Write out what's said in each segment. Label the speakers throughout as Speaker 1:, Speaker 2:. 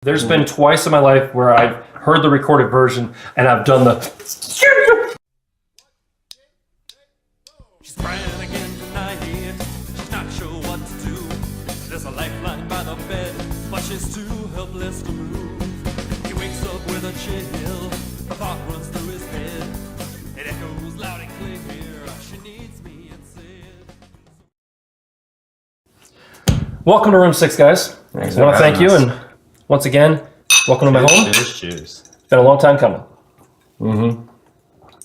Speaker 1: There's been twice in my life where I've heard the recorded version and I've done the.
Speaker 2: She's crying again tonight. She's not sure what to do. There's a lifeline by the bed, but she's too helpless to move. He wakes up with a chill. A thought runs through his head. It echoes loud and clear. She needs me instead.
Speaker 1: Welcome to Room 6, guys. I want to thank you, and once again, welcome to my home.
Speaker 3: Cheers.
Speaker 1: It's been a long time coming.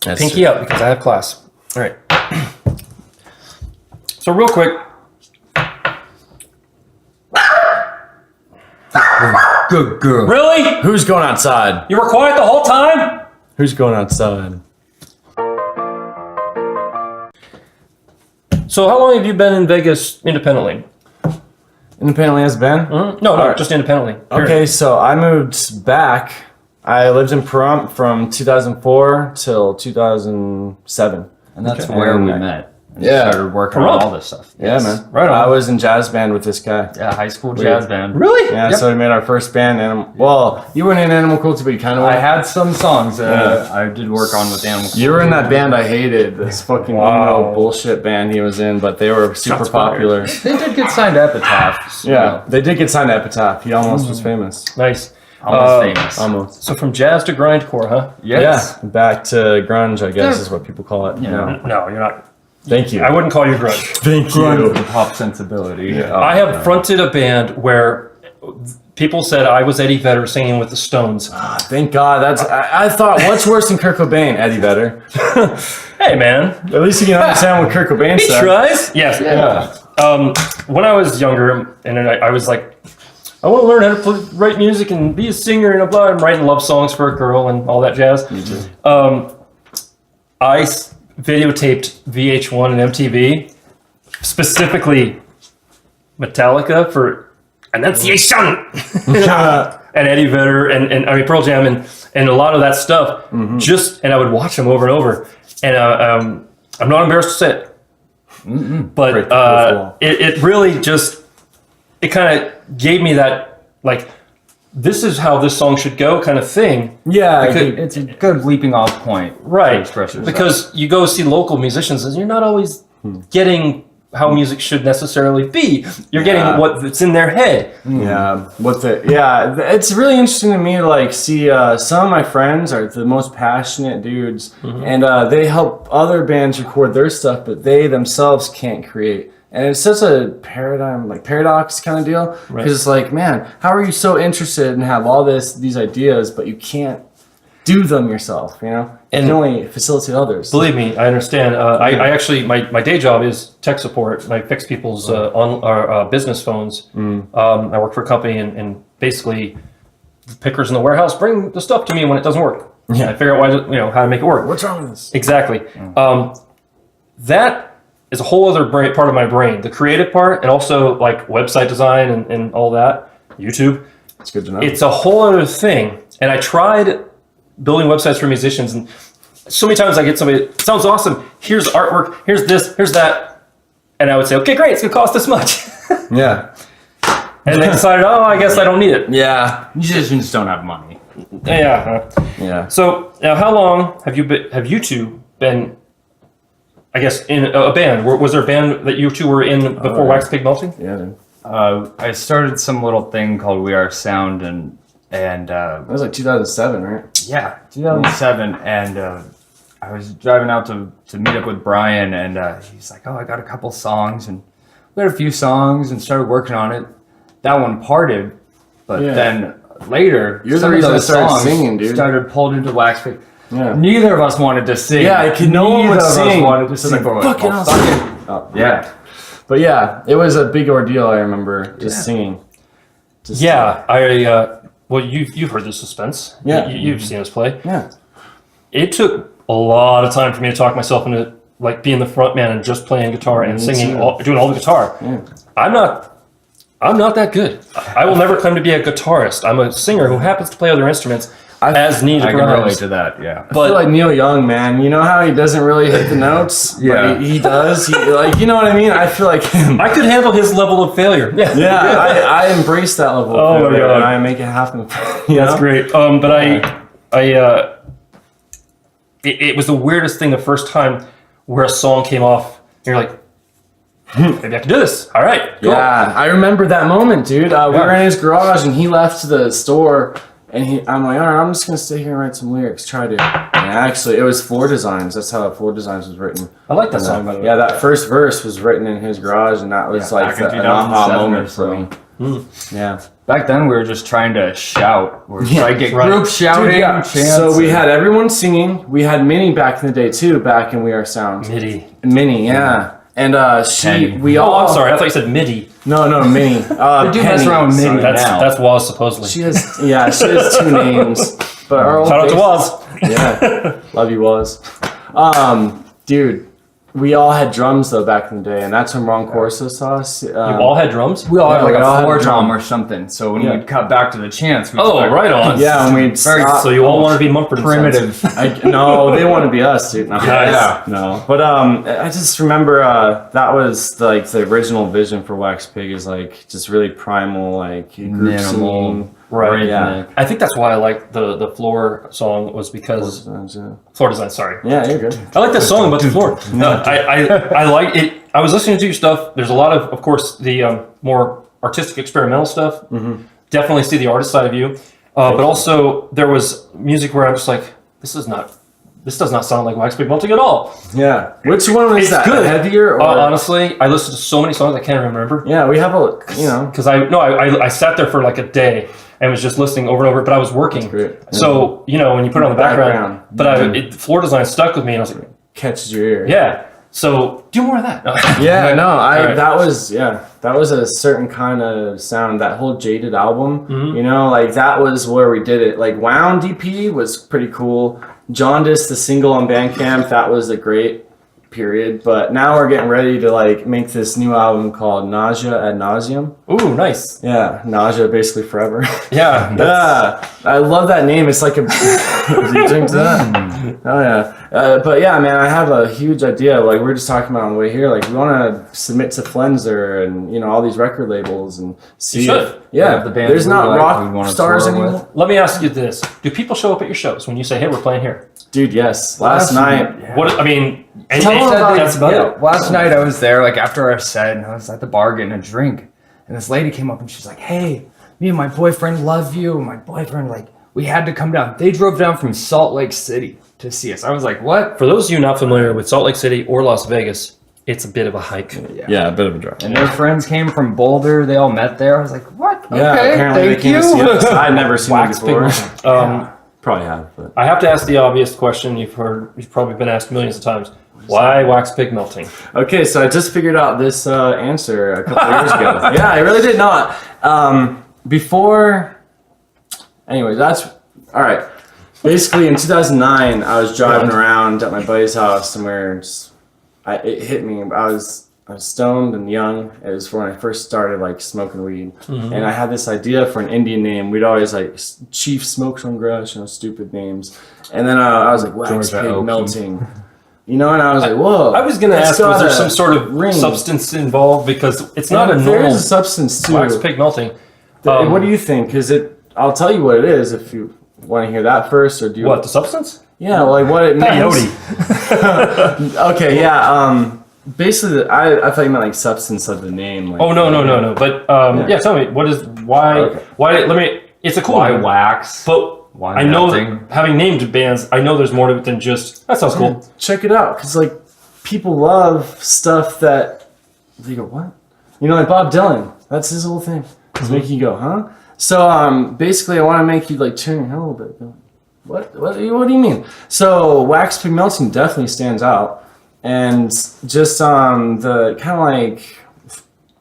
Speaker 3: That's
Speaker 1: Pinky up because I have class. All right. So real quick.
Speaker 3: Good girl.
Speaker 1: Really?
Speaker 3: Who's going outside?
Speaker 1: You were quiet the whole time?
Speaker 3: Who's going outside?
Speaker 1: So how long have you been in Vegas independently?
Speaker 3: Independently as Ben?
Speaker 1: No,
Speaker 3: Alright.
Speaker 1: just independently.
Speaker 3: Okay, so I moved back. I lived in Pahrump from 2004 till 2007.
Speaker 4: And that's
Speaker 3: Okay.
Speaker 4: where we
Speaker 3: And,
Speaker 4: met. And
Speaker 3: yeah.
Speaker 4: started working
Speaker 1: Pahrump.
Speaker 4: on all this stuff.
Speaker 3: Yeah,
Speaker 4: Yes.
Speaker 3: man.
Speaker 1: Right on.
Speaker 3: I was in jazz band with this guy.
Speaker 4: Yeah, high school jazz band.
Speaker 1: Really?
Speaker 3: Yeah,
Speaker 4: Yep.
Speaker 3: so we made our first band. Well, you weren't in Animal Cruelty, but you kind of were.
Speaker 4: I had some songs
Speaker 3: Yeah.
Speaker 4: I did work on with Animal.
Speaker 3: You were in that band I hated, this fucking emo bullshit band he was in, but they were super
Speaker 1: Shots fired.
Speaker 3: popular.
Speaker 4: They did get signed to Epitaph.
Speaker 3: Yeah, they did get signed to Epitaph. He almost was famous.
Speaker 1: Nice.
Speaker 4: Almost famous.
Speaker 3: Almost.
Speaker 1: So from jazz to grindcore, huh?
Speaker 4: Yes.
Speaker 3: Yeah, back to grunge, I guess, is what people call it.
Speaker 4: Yeah.
Speaker 1: No, you're not.
Speaker 3: Thank you.
Speaker 1: I wouldn't call you grunge.
Speaker 3: Thank
Speaker 4: Grunge with
Speaker 3: you.
Speaker 4: the pop sensibility.
Speaker 3: Yeah.
Speaker 1: I have fronted a band where people said I was Eddie Vedder singing with the Stones.
Speaker 3: Thank God. I thought, what's worse than Kurt Cobain? Eddie Vedder.
Speaker 1: Hey, man.
Speaker 3: At least you can understand what Kurt Cobain
Speaker 1: He
Speaker 3: said.
Speaker 1: tries. Yes.
Speaker 3: Yeah.
Speaker 1: When I was younger, and I was like, I want to learn how to write music and be a singer and blah. I'm writing love songs for a girl and all that jazz.
Speaker 3: Me too.
Speaker 1: I videotaped VH1 and MTV, specifically Metallica for Annunciation, and Eddie Vedder and I mean Pearl Jam and a lot of that stuff. And I would watch them over and over. And I'm not embarrassed to say it, but it really just it kind of gave me that like this is how this song should go kind of thing.
Speaker 3: Yeah.
Speaker 4: It's a good leaping off point.
Speaker 1: Right,
Speaker 4: To express yourself.
Speaker 1: because you go see local musicians and you're not always getting how music should necessarily be. You're getting what's in their head.
Speaker 3: Yeah, it's really interesting to me to like see some of my friends are the most passionate dudes, and they help other bands record their stuff, but they themselves can't create. And it's such a paradox kind of deal, because it's like, man, how are you so interested and have all these ideas, but you can't do them yourself, you know? And you can only facilitate others.
Speaker 1: Believe me, I understand. I actually, my day job is tech support. I fix people's business phones. I work for a company and basically the pickers in the warehouse bring the stuff to me when it doesn't work.
Speaker 3: Yeah.
Speaker 1: I figure out how to make it work.
Speaker 3: What's wrong with this?
Speaker 1: Exactly. That is a whole other part of my brain. The creative part and also like website design and all that, YouTube.
Speaker 3: It's good to know.
Speaker 1: It's a whole other thing. And I tried building websites for musicians, and so many times I get somebody, it sounds awesome, here's artwork, here's this, here's that. And I would say, okay, great, it's gonna cost this much.
Speaker 3: Yeah.
Speaker 1: And they decided, oh, I guess I don't need it.
Speaker 3: Yeah.
Speaker 4: Musicians don't have money.
Speaker 1: Yeah.
Speaker 3: Yeah.
Speaker 1: So now how long have you two been, I guess, in a band? Was there a band that you two were in before Wax Pig Melting?
Speaker 3: Yeah, dude.
Speaker 4: I started some little thing called We Are Sound and
Speaker 3: That was like 2007, right?
Speaker 4: yeah, 2007, and I was driving out to meet up with Brian, and he's like, "Oh, I got a couple songs," and we had a few songs and started working on it. That one parted, but then later,
Speaker 3: You're the
Speaker 4: some of
Speaker 3: reason I
Speaker 4: those
Speaker 3: started
Speaker 4: songs
Speaker 3: singing, dude.
Speaker 4: started pulled into Wax Pig.
Speaker 3: Yeah.
Speaker 4: Neither of us wanted to sing.
Speaker 3: Yeah, no one would
Speaker 4: Neither of us
Speaker 3: sing.
Speaker 4: wanted to
Speaker 3: So
Speaker 4: sing.
Speaker 3: it's like,
Speaker 4: but
Speaker 3: fucking
Speaker 4: we're like,
Speaker 3: awesome.
Speaker 4: "Oh, fuck it." Yeah.
Speaker 3: But yeah, it was a big ordeal, I remember, just singing.
Speaker 1: Well, you've heard the suspense.
Speaker 3: Yeah.
Speaker 1: You've seen us play.
Speaker 3: Yeah.
Speaker 1: It took a lot of time for me to talk myself into like being the front man and just playing guitar and singing, doing all the guitar.
Speaker 3: Yeah.
Speaker 1: I'm not that good. I will never claim to be a guitarist. I'm a singer who happens to play other instruments. as needed
Speaker 4: I can
Speaker 1: rhymes.
Speaker 4: relate to that. Yeah.
Speaker 3: I feel like Neil Young, man. You know how he doesn't really hit the notes?
Speaker 4: Yeah.
Speaker 3: But he does. He, like, you know what I mean? I feel like him.
Speaker 1: I could handle his level of failure. Yeah,
Speaker 3: Yeah, I embrace that level
Speaker 1: Oh
Speaker 3: of
Speaker 1: my
Speaker 3: failure
Speaker 1: God.
Speaker 3: and I make it happen. You
Speaker 1: that's
Speaker 3: know?
Speaker 1: great. It was the weirdest thing the first time where a song came off. And you're like, maybe I can do this. All right, cool.
Speaker 3: Yeah, I remember that moment, dude. We were in his garage and he left to the store. And I'm like, all right, I'm just going to stay here and write some lyrics. Try to. And actually, it was Floor Designs. That's how Floor Designs was written.
Speaker 1: I like that song, by the way.
Speaker 3: Yeah, that first verse was written in his garage, and that was like
Speaker 4: back in
Speaker 3: an aha
Speaker 4: 2007
Speaker 3: moment
Speaker 4: or
Speaker 3: for
Speaker 4: so.
Speaker 3: me. Yeah.
Speaker 4: Back then, we were just trying to shout. We were
Speaker 3: Yeah,
Speaker 4: trying to get
Speaker 1: right.
Speaker 4: group shouting.
Speaker 3: Dude, yeah.
Speaker 4: chants,
Speaker 3: So we
Speaker 4: and-
Speaker 3: had everyone singing. We had Minnie back in the day, too, back in We Are Sound.
Speaker 1: MIDI.
Speaker 3: Minnie, yeah. And
Speaker 4: Penny.
Speaker 3: we
Speaker 1: Oh,
Speaker 3: all...
Speaker 1: I'm sorry. I thought you said MIDI.
Speaker 3: No, Minnie.
Speaker 4: We do mess
Speaker 3: Penny.
Speaker 4: around with Minnie
Speaker 1: That's
Speaker 4: now.
Speaker 1: that's Waz supposedly.
Speaker 3: She has, she has two names. But our old
Speaker 1: Shout out to
Speaker 3: bass-
Speaker 1: Waz.
Speaker 3: Yeah, love you, Waz. Dude, we all had drums though back in the day, and that's when Ron Corso saw us.
Speaker 1: You all had drums.
Speaker 4: we all had
Speaker 3: Yeah,
Speaker 4: like
Speaker 3: we all
Speaker 4: a
Speaker 3: had
Speaker 4: floor
Speaker 3: a drum.
Speaker 4: tom or something. So when
Speaker 3: Yeah.
Speaker 4: we'd cut back to the chants, we'd
Speaker 1: Oh,
Speaker 4: start-
Speaker 1: right on.
Speaker 3: Yeah, when we'd
Speaker 4: Very-
Speaker 3: stop.
Speaker 1: So you all want to be Mumford and Sons.
Speaker 4: primitive.
Speaker 3: No, they want to be us, dude. No,
Speaker 4: Yeah.
Speaker 3: no. But I just remember that was like the original vision for Wax Pig is like just really primal, like group
Speaker 4: Minimal.
Speaker 3: singing.
Speaker 1: Right.
Speaker 3: Yeah.
Speaker 1: I think that's why I like the floor song was because floor design. Sorry.
Speaker 3: Yeah, you're good.
Speaker 1: I like that song about the floor. I like it. I was listening to your stuff. There's a lot of course, the more artistic experimental stuff.
Speaker 3: Mm-hmm.
Speaker 1: Definitely see the artist side of you. But also there was music where I'm just like, this does not sound like Wax Pig Melting at all.
Speaker 3: Yeah. Which one is
Speaker 1: It's
Speaker 3: that?
Speaker 1: good.
Speaker 3: Heavier or?
Speaker 1: Honestly, I listened to so many songs I can't remember.
Speaker 3: Yeah, we have
Speaker 1: Because I sat there for like a day and was just listening over and over, but I was working.
Speaker 3: great.
Speaker 1: So, when you put it on the background, but floor design stuck with me and I was like,
Speaker 3: catches your ear.
Speaker 1: yeah. So do more of that.
Speaker 3: Yeah, no,
Speaker 1: Alright.
Speaker 3: that was a certain kind of sound. That whole Jaded album,
Speaker 1: Mm-hmm.
Speaker 3: like that was where we did it. Like Wound EP was pretty cool. Jaundice, the single on Bandcamp, that was a great period. But now we're getting ready to like make this new album called Nausea ad Nauseum.
Speaker 1: Ooh, nice.
Speaker 3: Yeah, nausea basically forever.
Speaker 1: Yeah.
Speaker 3: Yeah, I love that name. It's like a. Do you drink that? Oh yeah, but yeah, man, I have a huge idea. Like we were just talking about on the way here. Like we want to submit to Flenser and all these record labels and see.
Speaker 1: should.
Speaker 3: If, yeah,
Speaker 4: Have the bands
Speaker 3: there's
Speaker 4: we
Speaker 3: not
Speaker 4: like, we
Speaker 3: rock
Speaker 4: wanna
Speaker 3: stars
Speaker 4: tour with.
Speaker 3: anymore.
Speaker 1: Let me ask you this. Do people show up at your shows when you say, hey, we're playing here?
Speaker 3: Dude, yes. Last night.
Speaker 1: What, I mean, and
Speaker 3: Tell them about
Speaker 1: that's about
Speaker 4: Yeah,
Speaker 1: it.
Speaker 4: last night I was there, like after our set, and I was at the bar getting a drink, and this lady came up and she's like, "Hey, me and my boyfriend love you. My boyfriend, like, we had to come down. They drove down from Salt Lake City to see us." I was like, "What?"
Speaker 1: For those of you not familiar with Salt Lake City or Las Vegas, it's a bit of a hike.
Speaker 3: Yeah, a bit of a drive.
Speaker 4: And their friends came from Boulder. They all met there. I was like, "What?
Speaker 3: Yeah,
Speaker 4: Okay,
Speaker 3: apparently they
Speaker 4: thank
Speaker 3: came
Speaker 4: you."
Speaker 3: to see us. I'd never seen them
Speaker 1: Wax
Speaker 3: before.
Speaker 1: Pig.
Speaker 3: Probably have, but
Speaker 1: I have to ask the obvious question you've probably been asked millions of times. Why Wax Pig Melting?
Speaker 3: okay. So I just figured out this answer a couple years ago. Yeah, I really did not. Before. Anyways, that's all right. Basically, in 2009, I was driving around at my buddy's house, and it hit me. I was stoned and young. It was when I first started like smoking weed, and I had this idea for an Indian name. We'd always like Chief Smokes on Grass, stupid names. And then I was like Wax
Speaker 4: Georgia
Speaker 3: Pig
Speaker 4: Oakie.
Speaker 3: Melting, and I was like, whoa.
Speaker 1: I was going to
Speaker 3: it's
Speaker 1: ask,
Speaker 3: got
Speaker 1: was there
Speaker 3: a
Speaker 1: some sort of
Speaker 3: ring.
Speaker 1: substance involved? Because it's not a
Speaker 3: There
Speaker 1: normal
Speaker 3: is a substance too.
Speaker 1: Wax Pig Melting.
Speaker 3: What do you think? Because I'll tell you what it is if you want to hear that first, or do you?
Speaker 1: What, the substance?
Speaker 3: Yeah, like what it means.
Speaker 1: Peyote.
Speaker 3: Okay, yeah. Basically, I thought you meant like substance of the name. Like,
Speaker 1: Oh, no. But, yeah, tell me, why, it's a cool
Speaker 4: Why
Speaker 1: name.
Speaker 4: wax?
Speaker 1: But
Speaker 4: Why
Speaker 1: I know
Speaker 4: melting?
Speaker 1: that having named bands, I know there's more to it than just, that sounds cool.
Speaker 3: Check it out, because like people love stuff that they go, what? Like Bob Dylan. That's his whole thing. It's making you go, huh? So basically, I want to make you like turn your head a little bit. Go, what do you mean? So Wax Pig Melting definitely stands out, and just the kind of like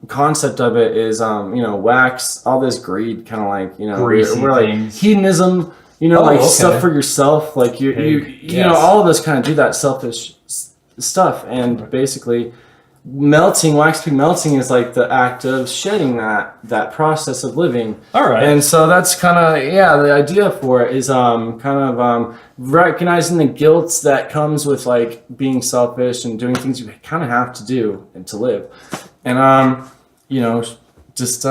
Speaker 3: concept of it is wax, all this greed, kind of like
Speaker 4: Greasy
Speaker 3: we're like
Speaker 4: things.
Speaker 3: hedonism, like
Speaker 1: okay.
Speaker 3: stuff for yourself, like you
Speaker 1: Yes.
Speaker 3: all of us kind of do that selfish stuff, and basically melting, wax pig melting is like the act of shedding that process of living.
Speaker 1: All right.
Speaker 3: And so that's kind of, the idea for it is recognizing the guilt that comes with like being selfish and doing things you kind of have to do and to live. And, just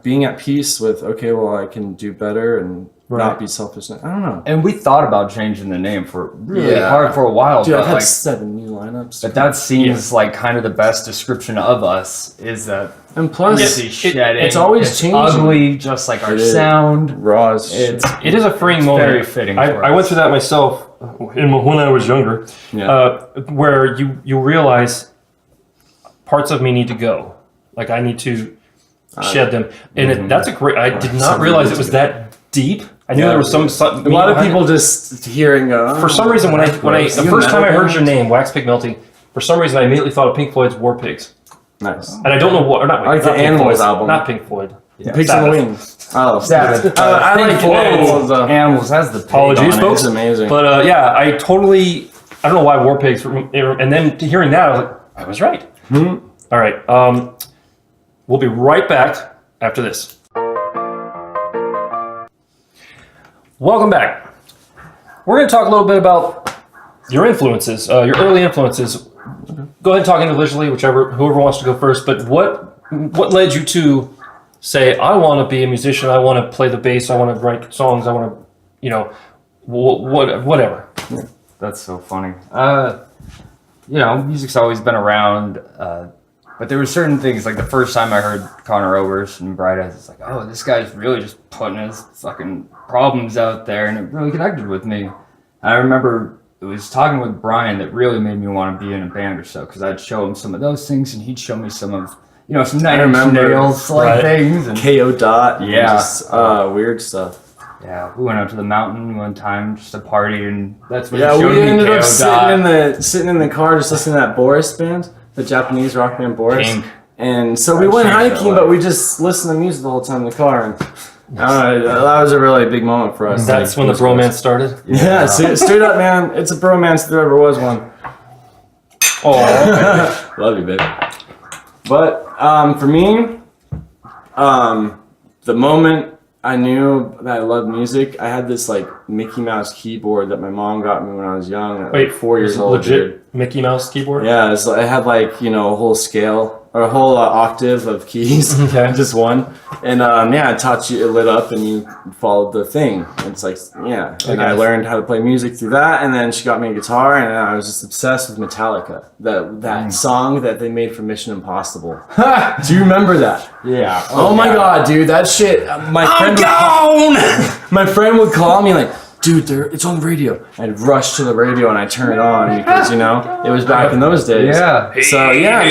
Speaker 3: being at peace with, okay, well, I can do better and not be selfish. I don't know.
Speaker 4: And we thought about changing the name for really hard for a while.
Speaker 3: Dude,
Speaker 4: but
Speaker 3: I've had
Speaker 4: like,
Speaker 3: 7 new lineups.
Speaker 4: but that seems like kind of the best description of us is that
Speaker 3: And plus,
Speaker 4: it's
Speaker 3: always changing.
Speaker 4: ugly, just like our sound.
Speaker 3: Raw as
Speaker 4: It's
Speaker 1: It is a freeing moment.
Speaker 4: very fitting.
Speaker 1: I went through that myself when I was younger, where you realize parts of me need to go. Like I need to shed them, and that's a great. I did not realize it was that deep. I knew there was some.
Speaker 3: A lot of people just hearing.
Speaker 1: For some reason, when I the first time I heard your name, Wax Pig Melting, for some reason I immediately thought of Pink Floyd's War Pigs.
Speaker 3: Nice.
Speaker 1: And I don't know what. Or not,
Speaker 3: I like
Speaker 1: not
Speaker 3: the
Speaker 1: Pink
Speaker 3: Animals
Speaker 1: Floyd,
Speaker 3: album.
Speaker 1: Not Pink Floyd.
Speaker 3: The Pigs on the Wings. Oh,
Speaker 4: Sabbath.
Speaker 3: I like Animals.
Speaker 4: Animals has the pig
Speaker 1: Apologies,
Speaker 4: on it.
Speaker 1: folks.
Speaker 3: It's amazing.
Speaker 1: But I don't know why War Pigs. And then hearing that, I was like, I was right. All right. We'll be right back after this. Welcome back. We're going to talk a little bit about your influences, your early influences. Go ahead and talk individually, whoever wants to go first. But what led you to say, I want to be a musician, I want to play the bass, I want to write songs, I want to, whatever.
Speaker 4: That's so funny. Music's always been around, but there were certain things, like the first time I heard Connor Overs and Bright Eyes, it's like, oh, this guy's really just putting his fucking problems out there, and it really connected with me. And I remember it was talking with Brian that really made me want to be in a band or so, because I'd show him some of those things, and he'd show me some of, some Nine Inch Nails things. And
Speaker 3: KO Dot.
Speaker 4: Yeah.
Speaker 3: Just, weird stuff.
Speaker 4: yeah, we went out to the mountain one time just to party, and that's when
Speaker 3: Yeah,
Speaker 4: he showed
Speaker 3: we
Speaker 4: me
Speaker 3: ended
Speaker 4: KO
Speaker 3: up
Speaker 4: Dot.
Speaker 3: sitting in the car just listening to that Boris band, the Japanese rock band Boris.
Speaker 4: Pink.
Speaker 3: And so we went hiking, but we just listened to music the whole time in the car. And that was a really big moment for us.
Speaker 1: That's when the bromance started?
Speaker 3: Yeah, straight up, man. It's a bromance if there ever was one.
Speaker 1: Oh,
Speaker 3: Love you, baby. But for me, the moment I knew that I loved music, I had this like Mickey Mouse keyboard that my mom got me when I was young. At, like 4 years old.
Speaker 1: Legit
Speaker 3: Dude.
Speaker 1: Mickey Mouse keyboard?
Speaker 3: Yeah, it had like a whole scale or a whole octave of keys, just one. And it taught you, it lit up and you followed the thing. It's like, and I learned how to play music through that. And then she got me a guitar, and I was just obsessed with Metallica, that song that they made for Mission Impossible. Do you remember that?
Speaker 4: Yeah.
Speaker 3: Oh my god, dude, that shit. My friend would call me like, dude, it's on the radio. I'd rush to the radio and I'd turn it on because, it was back in those days.
Speaker 4: Yeah.
Speaker 3: So, yeah.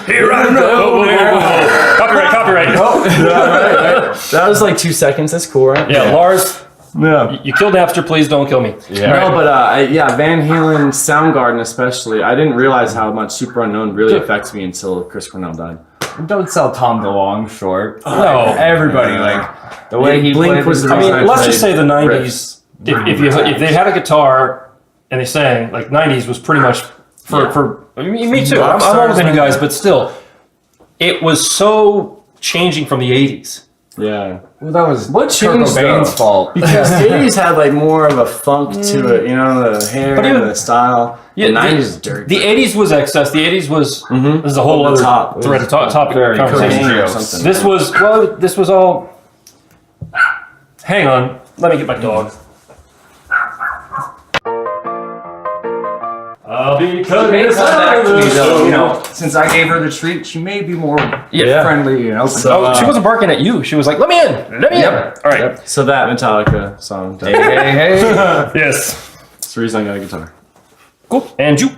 Speaker 1: Here I know. Copyright.
Speaker 3: Oh, right. That was like 2 seconds. That's cool, right?
Speaker 1: Yeah, Lars,
Speaker 3: Yeah.
Speaker 1: you killed Napster, please don't kill me.
Speaker 4: Yeah.
Speaker 3: No, but Van Halen, Soundgarden especially. I didn't realize how much Super Unknown really affects me until Chris Cornell died.
Speaker 4: Don't sell Tom DeLonge short.
Speaker 1: No.
Speaker 4: Everybody, the way he
Speaker 3: Blink
Speaker 4: played
Speaker 3: was
Speaker 4: his
Speaker 3: the reason
Speaker 1: I mean, let's just say the 90s, if they had a guitar and they sang, like 90s was pretty much for me too. I'm older than you guys, but still, it was so changing from the 80s.
Speaker 3: Yeah.
Speaker 4: Well, that was
Speaker 3: What
Speaker 4: Kurt
Speaker 3: changed,
Speaker 4: Cobain's
Speaker 3: though?
Speaker 4: fault.
Speaker 3: Because the 80s had like more of a funk to it, the hair
Speaker 1: But even-
Speaker 3: and the style.
Speaker 1: Yeah,
Speaker 3: the 90s is dirty.
Speaker 1: The 80s was excess. The 80s was this is a whole
Speaker 3: Over the
Speaker 1: other
Speaker 3: top.
Speaker 1: thread of topic
Speaker 4: very
Speaker 1: conversation.
Speaker 3: Cocaine or
Speaker 4: This
Speaker 3: something.
Speaker 1: This was all. Hang on, let me get my dog. I'll be cutting
Speaker 4: May
Speaker 1: this
Speaker 4: come back
Speaker 1: out
Speaker 4: to
Speaker 1: of
Speaker 4: me
Speaker 1: the
Speaker 4: though,
Speaker 1: show.
Speaker 4: since I gave her the treat, she may be more
Speaker 1: Yeah.
Speaker 4: friendly,
Speaker 1: Oh, she wasn't barking at you. She was like, "Let me in, let me in."
Speaker 4: Yep.
Speaker 1: All right.
Speaker 3: So that Metallica song.
Speaker 4: Hey, hey.
Speaker 1: Yes.
Speaker 3: That's the reason I got a guitar.
Speaker 1: Cool. And you.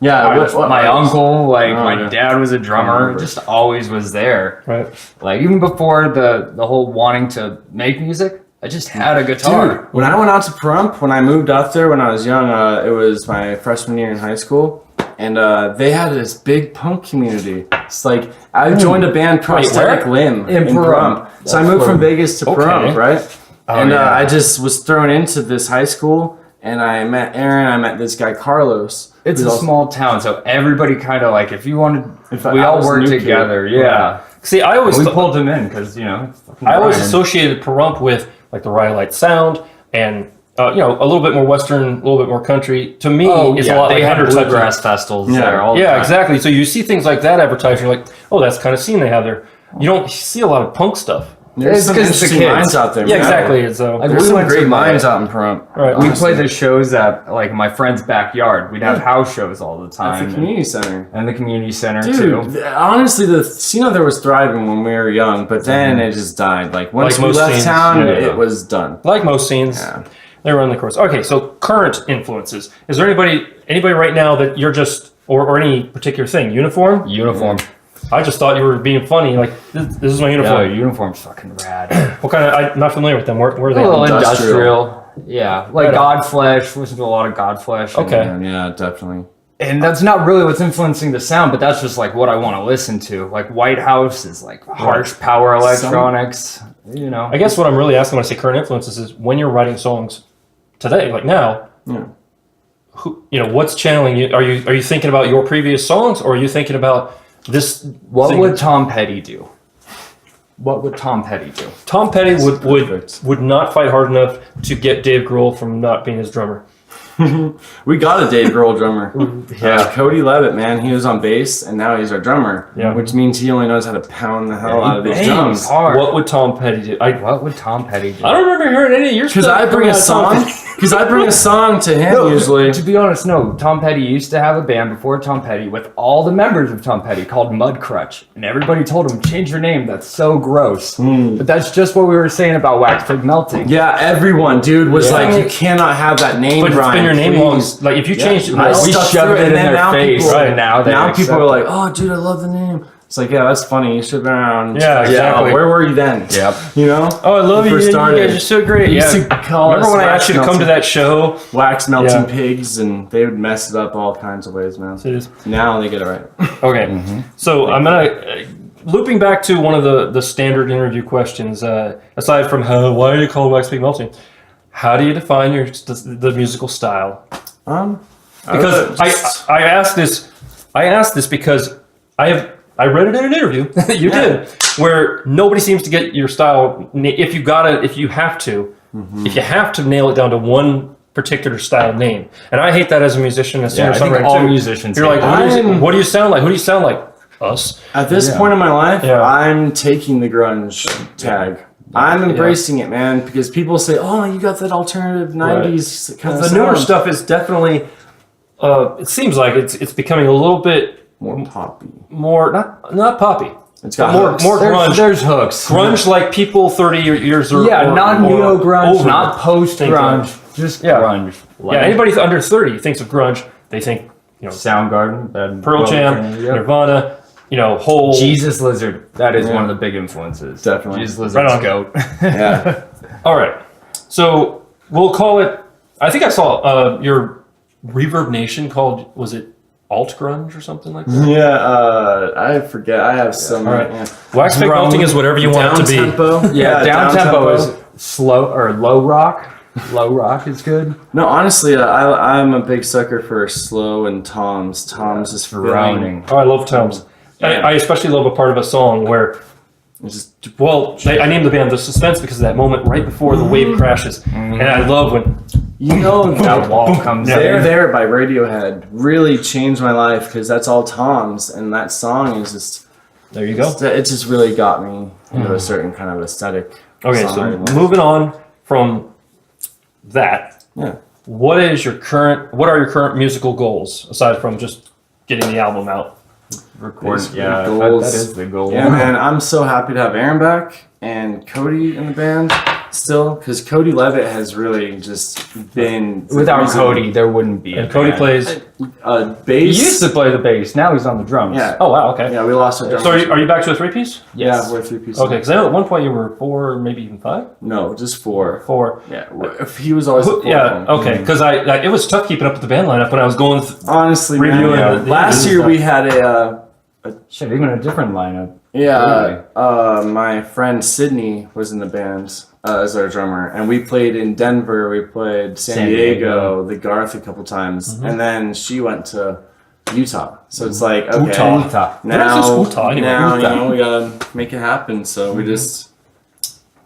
Speaker 3: Yeah,
Speaker 4: My uncle, my
Speaker 3: yeah.
Speaker 4: dad was a drummer, just always was there.
Speaker 1: Right.
Speaker 4: Like even before the whole wanting to make music, I just had a guitar.
Speaker 3: Dude, when I went out to Pahrump, when I moved out there when I was young, it was my freshman year in high school, and they had this big punk community. It's like I joined a band, Prosthetic Limb, in Pahrump. So I moved from Vegas to Pahrump, right? And I just was thrown into this high school and I met Aaron. I met this guy Carlos.
Speaker 4: It's a small town, so everybody kind of like, if you wanted, we
Speaker 3: I
Speaker 4: all
Speaker 3: was
Speaker 4: work
Speaker 3: new kid.
Speaker 4: together. Yeah.
Speaker 1: See, I always
Speaker 4: We pulled him in because, you know, it's fucking
Speaker 1: I always
Speaker 4: Brian.
Speaker 1: associated Pahrump with like the Rhyolite Sound and you know, a little bit more Western, a little bit more country. To me, it's a lot
Speaker 4: they
Speaker 1: like
Speaker 4: had
Speaker 1: Hunter type
Speaker 4: bluegrass
Speaker 1: of-
Speaker 4: festivals
Speaker 3: Yeah.
Speaker 4: there all the
Speaker 1: Yeah,
Speaker 4: time.
Speaker 1: exactly. So you see things like that advertised, you're like, oh, that's the kind of scene they have there. You don't see a lot of punk stuff.
Speaker 3: There's
Speaker 4: It's
Speaker 3: some
Speaker 4: 'cause it's the
Speaker 3: interesting
Speaker 4: kids.
Speaker 3: minds out there.
Speaker 1: Yeah,
Speaker 3: man.
Speaker 1: exactly. And so
Speaker 4: Like,
Speaker 3: There's
Speaker 4: we
Speaker 3: some
Speaker 4: went to
Speaker 3: great
Speaker 4: my-
Speaker 3: minds out in Pahrump.
Speaker 1: Right.
Speaker 4: We
Speaker 3: honestly.
Speaker 4: play the shows at like my friend's backyard. We'd have house shows all the
Speaker 3: At
Speaker 4: time.
Speaker 3: the community center.
Speaker 4: and the community center
Speaker 3: Dude,
Speaker 4: too.
Speaker 3: honestly, the scene out there was thriving when we were young, but then it just died. Like once
Speaker 1: Like
Speaker 3: we
Speaker 1: most
Speaker 3: left
Speaker 1: scenes,
Speaker 3: town,
Speaker 4: yeah.
Speaker 3: it was done.
Speaker 1: like most scenes,
Speaker 3: Yeah.
Speaker 1: they run the course. Okay, so current influences. Is there anybody right now that you're just or any particular thing? Uniform?
Speaker 4: Uniform.
Speaker 1: I just thought you were being funny. Like this is my
Speaker 4: Yeah,
Speaker 1: uniform.
Speaker 4: uniform's fucking rad.
Speaker 1: What kind of? I'm not familiar with them. Where are
Speaker 4: A
Speaker 1: they?
Speaker 4: little
Speaker 3: Industrial.
Speaker 4: industrial. Yeah, like
Speaker 1: Right on.
Speaker 4: Godflesh. Listen to a lot of Godflesh.
Speaker 1: Okay.
Speaker 3: Yeah, definitely.
Speaker 4: And that's not really what's influencing the sound, but that's just like what I want to listen to. Like White House is like harsh power electronics. You know.
Speaker 1: I guess what I'm really asking when I say current influences is when you're writing songs today, like now.
Speaker 3: Yeah.
Speaker 1: Who, you know, what's channeling you? Are you thinking about your previous songs, or are you thinking about this?
Speaker 4: What
Speaker 1: thing?
Speaker 4: would Tom Petty do? What would Tom Petty do?
Speaker 1: Tom Petty
Speaker 3: perfect.
Speaker 1: would not fight hard enough to get Dave Grohl from not being his drummer.
Speaker 3: We got a Dave Grohl drummer.
Speaker 4: Yeah.
Speaker 3: Cody Levitt, man, he was on bass, and now he's our drummer.
Speaker 1: Yeah.
Speaker 3: Which means he only knows how to pound the hell out of his
Speaker 4: Bangs
Speaker 3: drums.
Speaker 4: hard.
Speaker 1: What would Tom Petty do? I
Speaker 4: What would Tom Petty do?
Speaker 1: don't remember hearing any of your
Speaker 3: Because
Speaker 1: stuff.
Speaker 3: I bring
Speaker 1: coming
Speaker 3: a
Speaker 1: out of Tom
Speaker 3: song.
Speaker 1: Petty.
Speaker 3: Because I bring a song to him usually.
Speaker 4: To be honest, no. Tom Petty used to have a band before Tom Petty with all the members of Tom Petty called Mud Crutch. And everybody told him, change your name. That's so gross. But that's just what we were saying about Wax Pig Melting.
Speaker 3: Yeah, everyone, dude, was
Speaker 1: Yeah.
Speaker 3: like, you cannot have that name,
Speaker 1: But it's
Speaker 3: Brian.
Speaker 1: been your name long.
Speaker 3: please.
Speaker 1: Like if you changed it,
Speaker 3: I
Speaker 1: now,
Speaker 4: we
Speaker 3: stuck
Speaker 4: shoved
Speaker 3: through
Speaker 4: it in
Speaker 3: and then
Speaker 4: their
Speaker 3: now
Speaker 4: face,
Speaker 3: people-
Speaker 4: and now they
Speaker 3: Now people
Speaker 4: accept
Speaker 3: are like,
Speaker 4: it.
Speaker 3: oh, dude, I love the name. It's like, yeah, that's funny. You should have been around.
Speaker 1: Yeah,
Speaker 3: Like,
Speaker 1: exactly.
Speaker 3: where were you then?
Speaker 4: Yep.
Speaker 3: You know?
Speaker 1: oh, I love
Speaker 3: When
Speaker 1: you.
Speaker 3: we first started.
Speaker 1: You guys are so great.
Speaker 3: They
Speaker 1: Yeah.
Speaker 3: used to call
Speaker 1: Remember
Speaker 3: us
Speaker 1: when I
Speaker 3: wax
Speaker 1: asked you to come to
Speaker 3: melting-
Speaker 1: that show?
Speaker 3: wax melting
Speaker 1: Yeah.
Speaker 3: pigs, and they would mess it up all kinds of ways, man.
Speaker 1: It is.
Speaker 3: Now they get it right.
Speaker 1: Okay, so I'm gonna looping back to one of the standard interview questions. Aside from why are you called Wax Pig Melting? How do you define the musical style? Because I asked this because I read it in an interview that you did where nobody seems to get your style. If you have to nail it down to one particular style name, and I hate that as a musician, as
Speaker 4: Yeah, I think
Speaker 1: singer-songwriter
Speaker 4: all
Speaker 1: too.
Speaker 4: musicians
Speaker 1: You're like,
Speaker 4: hate
Speaker 1: what do you sound like? Who do you sound like? Us.
Speaker 3: At this
Speaker 4: Yeah.
Speaker 3: point in my life,
Speaker 1: Yeah.
Speaker 3: I'm taking the grunge tag. I'm embracing it, man, because people say, "Oh, you got that alternative '90s kind of
Speaker 1: The newer stuff is definitely. It seems like it's becoming a little bit
Speaker 3: more poppy.
Speaker 1: more not poppy.
Speaker 3: It's got
Speaker 1: more
Speaker 3: hooks.
Speaker 1: more grunge.
Speaker 4: There's hooks.
Speaker 1: Grunge like people 30 years or
Speaker 4: Yeah,
Speaker 1: or,
Speaker 4: not
Speaker 1: or
Speaker 4: neo grunge,
Speaker 1: over
Speaker 4: not post
Speaker 1: think
Speaker 4: grunge, just
Speaker 1: Yeah.
Speaker 4: grunge.
Speaker 1: Yeah, anybody under 30 thinks of grunge. They think
Speaker 4: Soundgarden, and
Speaker 1: Pearl Jam,
Speaker 4: Yep.
Speaker 1: Nirvana, whole.
Speaker 4: Jesus Lizard. That is
Speaker 3: Yeah.
Speaker 4: one of the big influences.
Speaker 3: Definitely.
Speaker 4: Jesus Lizard's
Speaker 1: Right on.
Speaker 4: goat.
Speaker 3: Yeah.
Speaker 1: All right, so we'll call it. I think I saw your Reverb Nation called. Was it alt grunge or something like that?
Speaker 3: Yeah, I forget. I have some.
Speaker 1: All right.
Speaker 3: Yeah.
Speaker 1: Wax Pig Melting is whatever you want it to be.
Speaker 3: Down-tempo.
Speaker 4: Yeah, down tempo is slow or low rock. Low rock is good.
Speaker 3: No, honestly, I'm a big sucker for slow and toms. Toms is
Speaker 4: Drowning.
Speaker 1: Oh, I love toms.
Speaker 3: Yeah.
Speaker 1: I especially love a part of a song where.
Speaker 3: It's just
Speaker 1: I named the band The Suspense because of that moment right before the wave crashes. And I love when
Speaker 4: That wall comes
Speaker 3: There
Speaker 4: in.
Speaker 3: There by Radiohead really changed my life because that's all toms, and that song is just.
Speaker 1: there you go.
Speaker 3: It just really got me into a certain kind of aesthetic.
Speaker 1: Okay, so
Speaker 3: songwriting.
Speaker 1: moving on from that,
Speaker 3: Yeah.
Speaker 1: what are your current musical goals aside from just getting the album out?
Speaker 4: Record.
Speaker 3: Basically,
Speaker 4: Yeah,
Speaker 3: goals.
Speaker 4: that is the goal.
Speaker 3: Yeah, man, I'm so happy to have Aaron back and Cody in the band still, because Cody Levitt has really just been
Speaker 4: Without
Speaker 3: reason-
Speaker 4: Cody, there wouldn't be.
Speaker 1: And
Speaker 4: a
Speaker 1: Cody
Speaker 4: band.
Speaker 1: plays.
Speaker 3: He
Speaker 4: He
Speaker 3: bass.
Speaker 4: used to play the bass. Now he's on the drums.
Speaker 3: Yeah.
Speaker 1: Oh wow, okay.
Speaker 3: Yeah, we lost our drummer.
Speaker 1: So are you back to a 3-piece?
Speaker 3: Yeah, we're 3-piece.
Speaker 1: Okay, because I know at one point you were 4, maybe even 5.
Speaker 3: No, just 4.
Speaker 1: 4.
Speaker 3: Yeah, if he was always. a 4
Speaker 1: Yeah.
Speaker 3: phone.
Speaker 1: Okay, because it was tough keeping up with the band lineup when I was going.
Speaker 3: Honestly,
Speaker 1: Reviewing
Speaker 3: man,
Speaker 1: the
Speaker 3: last
Speaker 1: interviews
Speaker 3: year
Speaker 1: and
Speaker 3: we had a
Speaker 4: Shit, even a different lineup.
Speaker 3: Yeah, my friend Sydney was in the band as our drummer, and we played in Denver. We played San Diego, the Garth a couple times, and then she went to Utah. So it's like, okay,
Speaker 4: Utah.
Speaker 3: now,
Speaker 1: Utah, anyway.
Speaker 3: now you
Speaker 1: Utah.
Speaker 3: know, we gotta make it happen. So we just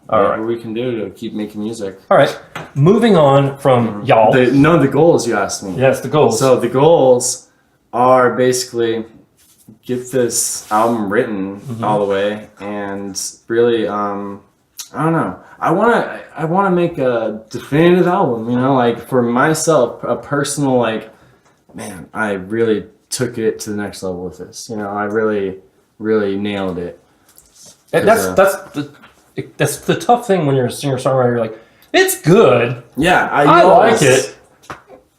Speaker 3: whatever we can do to keep making music.
Speaker 1: All right. Moving on from y'all.
Speaker 3: The goals you asked me.
Speaker 1: Yes, the goals.
Speaker 3: So the goals are basically get this album written all the way, and really, I don't know. I want to make a definitive album. You know, like for myself, a personal like, man, I really took it to the next level with this. You know, I really nailed it.
Speaker 1: That's the tough thing when you're a singer-songwriter. You're like, it's good.
Speaker 3: Yeah,
Speaker 1: I like it,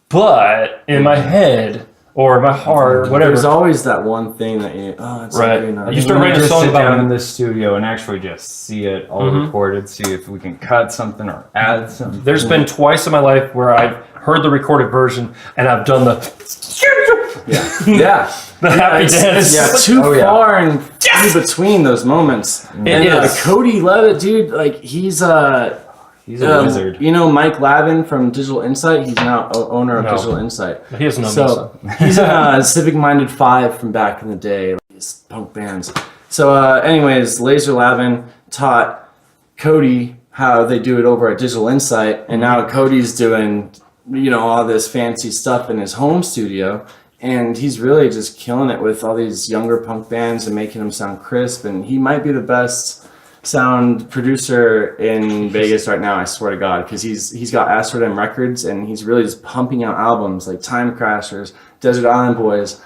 Speaker 1: but in my head or my heart or whatever.
Speaker 3: There's always that one thing that it's
Speaker 1: Right.
Speaker 3: really not.
Speaker 1: You start writing a
Speaker 4: just
Speaker 1: song
Speaker 4: sit
Speaker 1: about
Speaker 4: down
Speaker 1: it.
Speaker 4: in the studio and actually just see it all recorded, see if we can cut something or add something.
Speaker 1: There's been twice in my life where I've heard the recorded version and I've done the
Speaker 3: Yeah.
Speaker 1: the happy dance.
Speaker 3: Yeah, too far and in between those moments.
Speaker 1: It is.
Speaker 3: Cody Levitt, dude, like he's
Speaker 4: a wizard.
Speaker 3: You know Mike Lavin from Digital Insight? He's now owner of
Speaker 1: No.
Speaker 3: Digital Insight.
Speaker 1: He doesn't know
Speaker 3: So he's in Civic Minded 5 from back in the day, like these punk bands. So anyways, Laser Lavin taught Cody how they do it over at Digital Insight, and now Cody's doing, you know, all this fancy stuff in his home studio, and he's really just killing it with all these younger punk bands and making them sound crisp, and he might be the best sound producer in Vegas right now, I swear to God, because he's got Astrodome Records, and he's really just pumping out albums like Time Crashers, Desert Island Boys,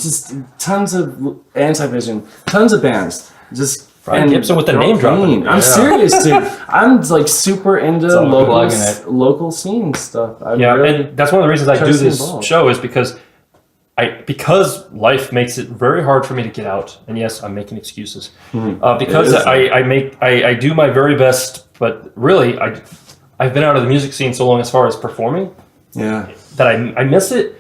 Speaker 3: just tons of Antivision, tons of bands. Just
Speaker 1: Brian Gibson with the name dropping.
Speaker 3: I'm serious, dude. I'm like super into
Speaker 4: plugging it.
Speaker 3: local scene stuff.
Speaker 1: And that's one of the reasons I do
Speaker 3: Totally
Speaker 1: this
Speaker 3: involved.
Speaker 1: show is because life makes it very hard for me to get out. And yes, I'm making excuses. Because I do my very best, but really I've been out of the music scene so long as far as performing
Speaker 3: Yeah.
Speaker 1: that I miss it.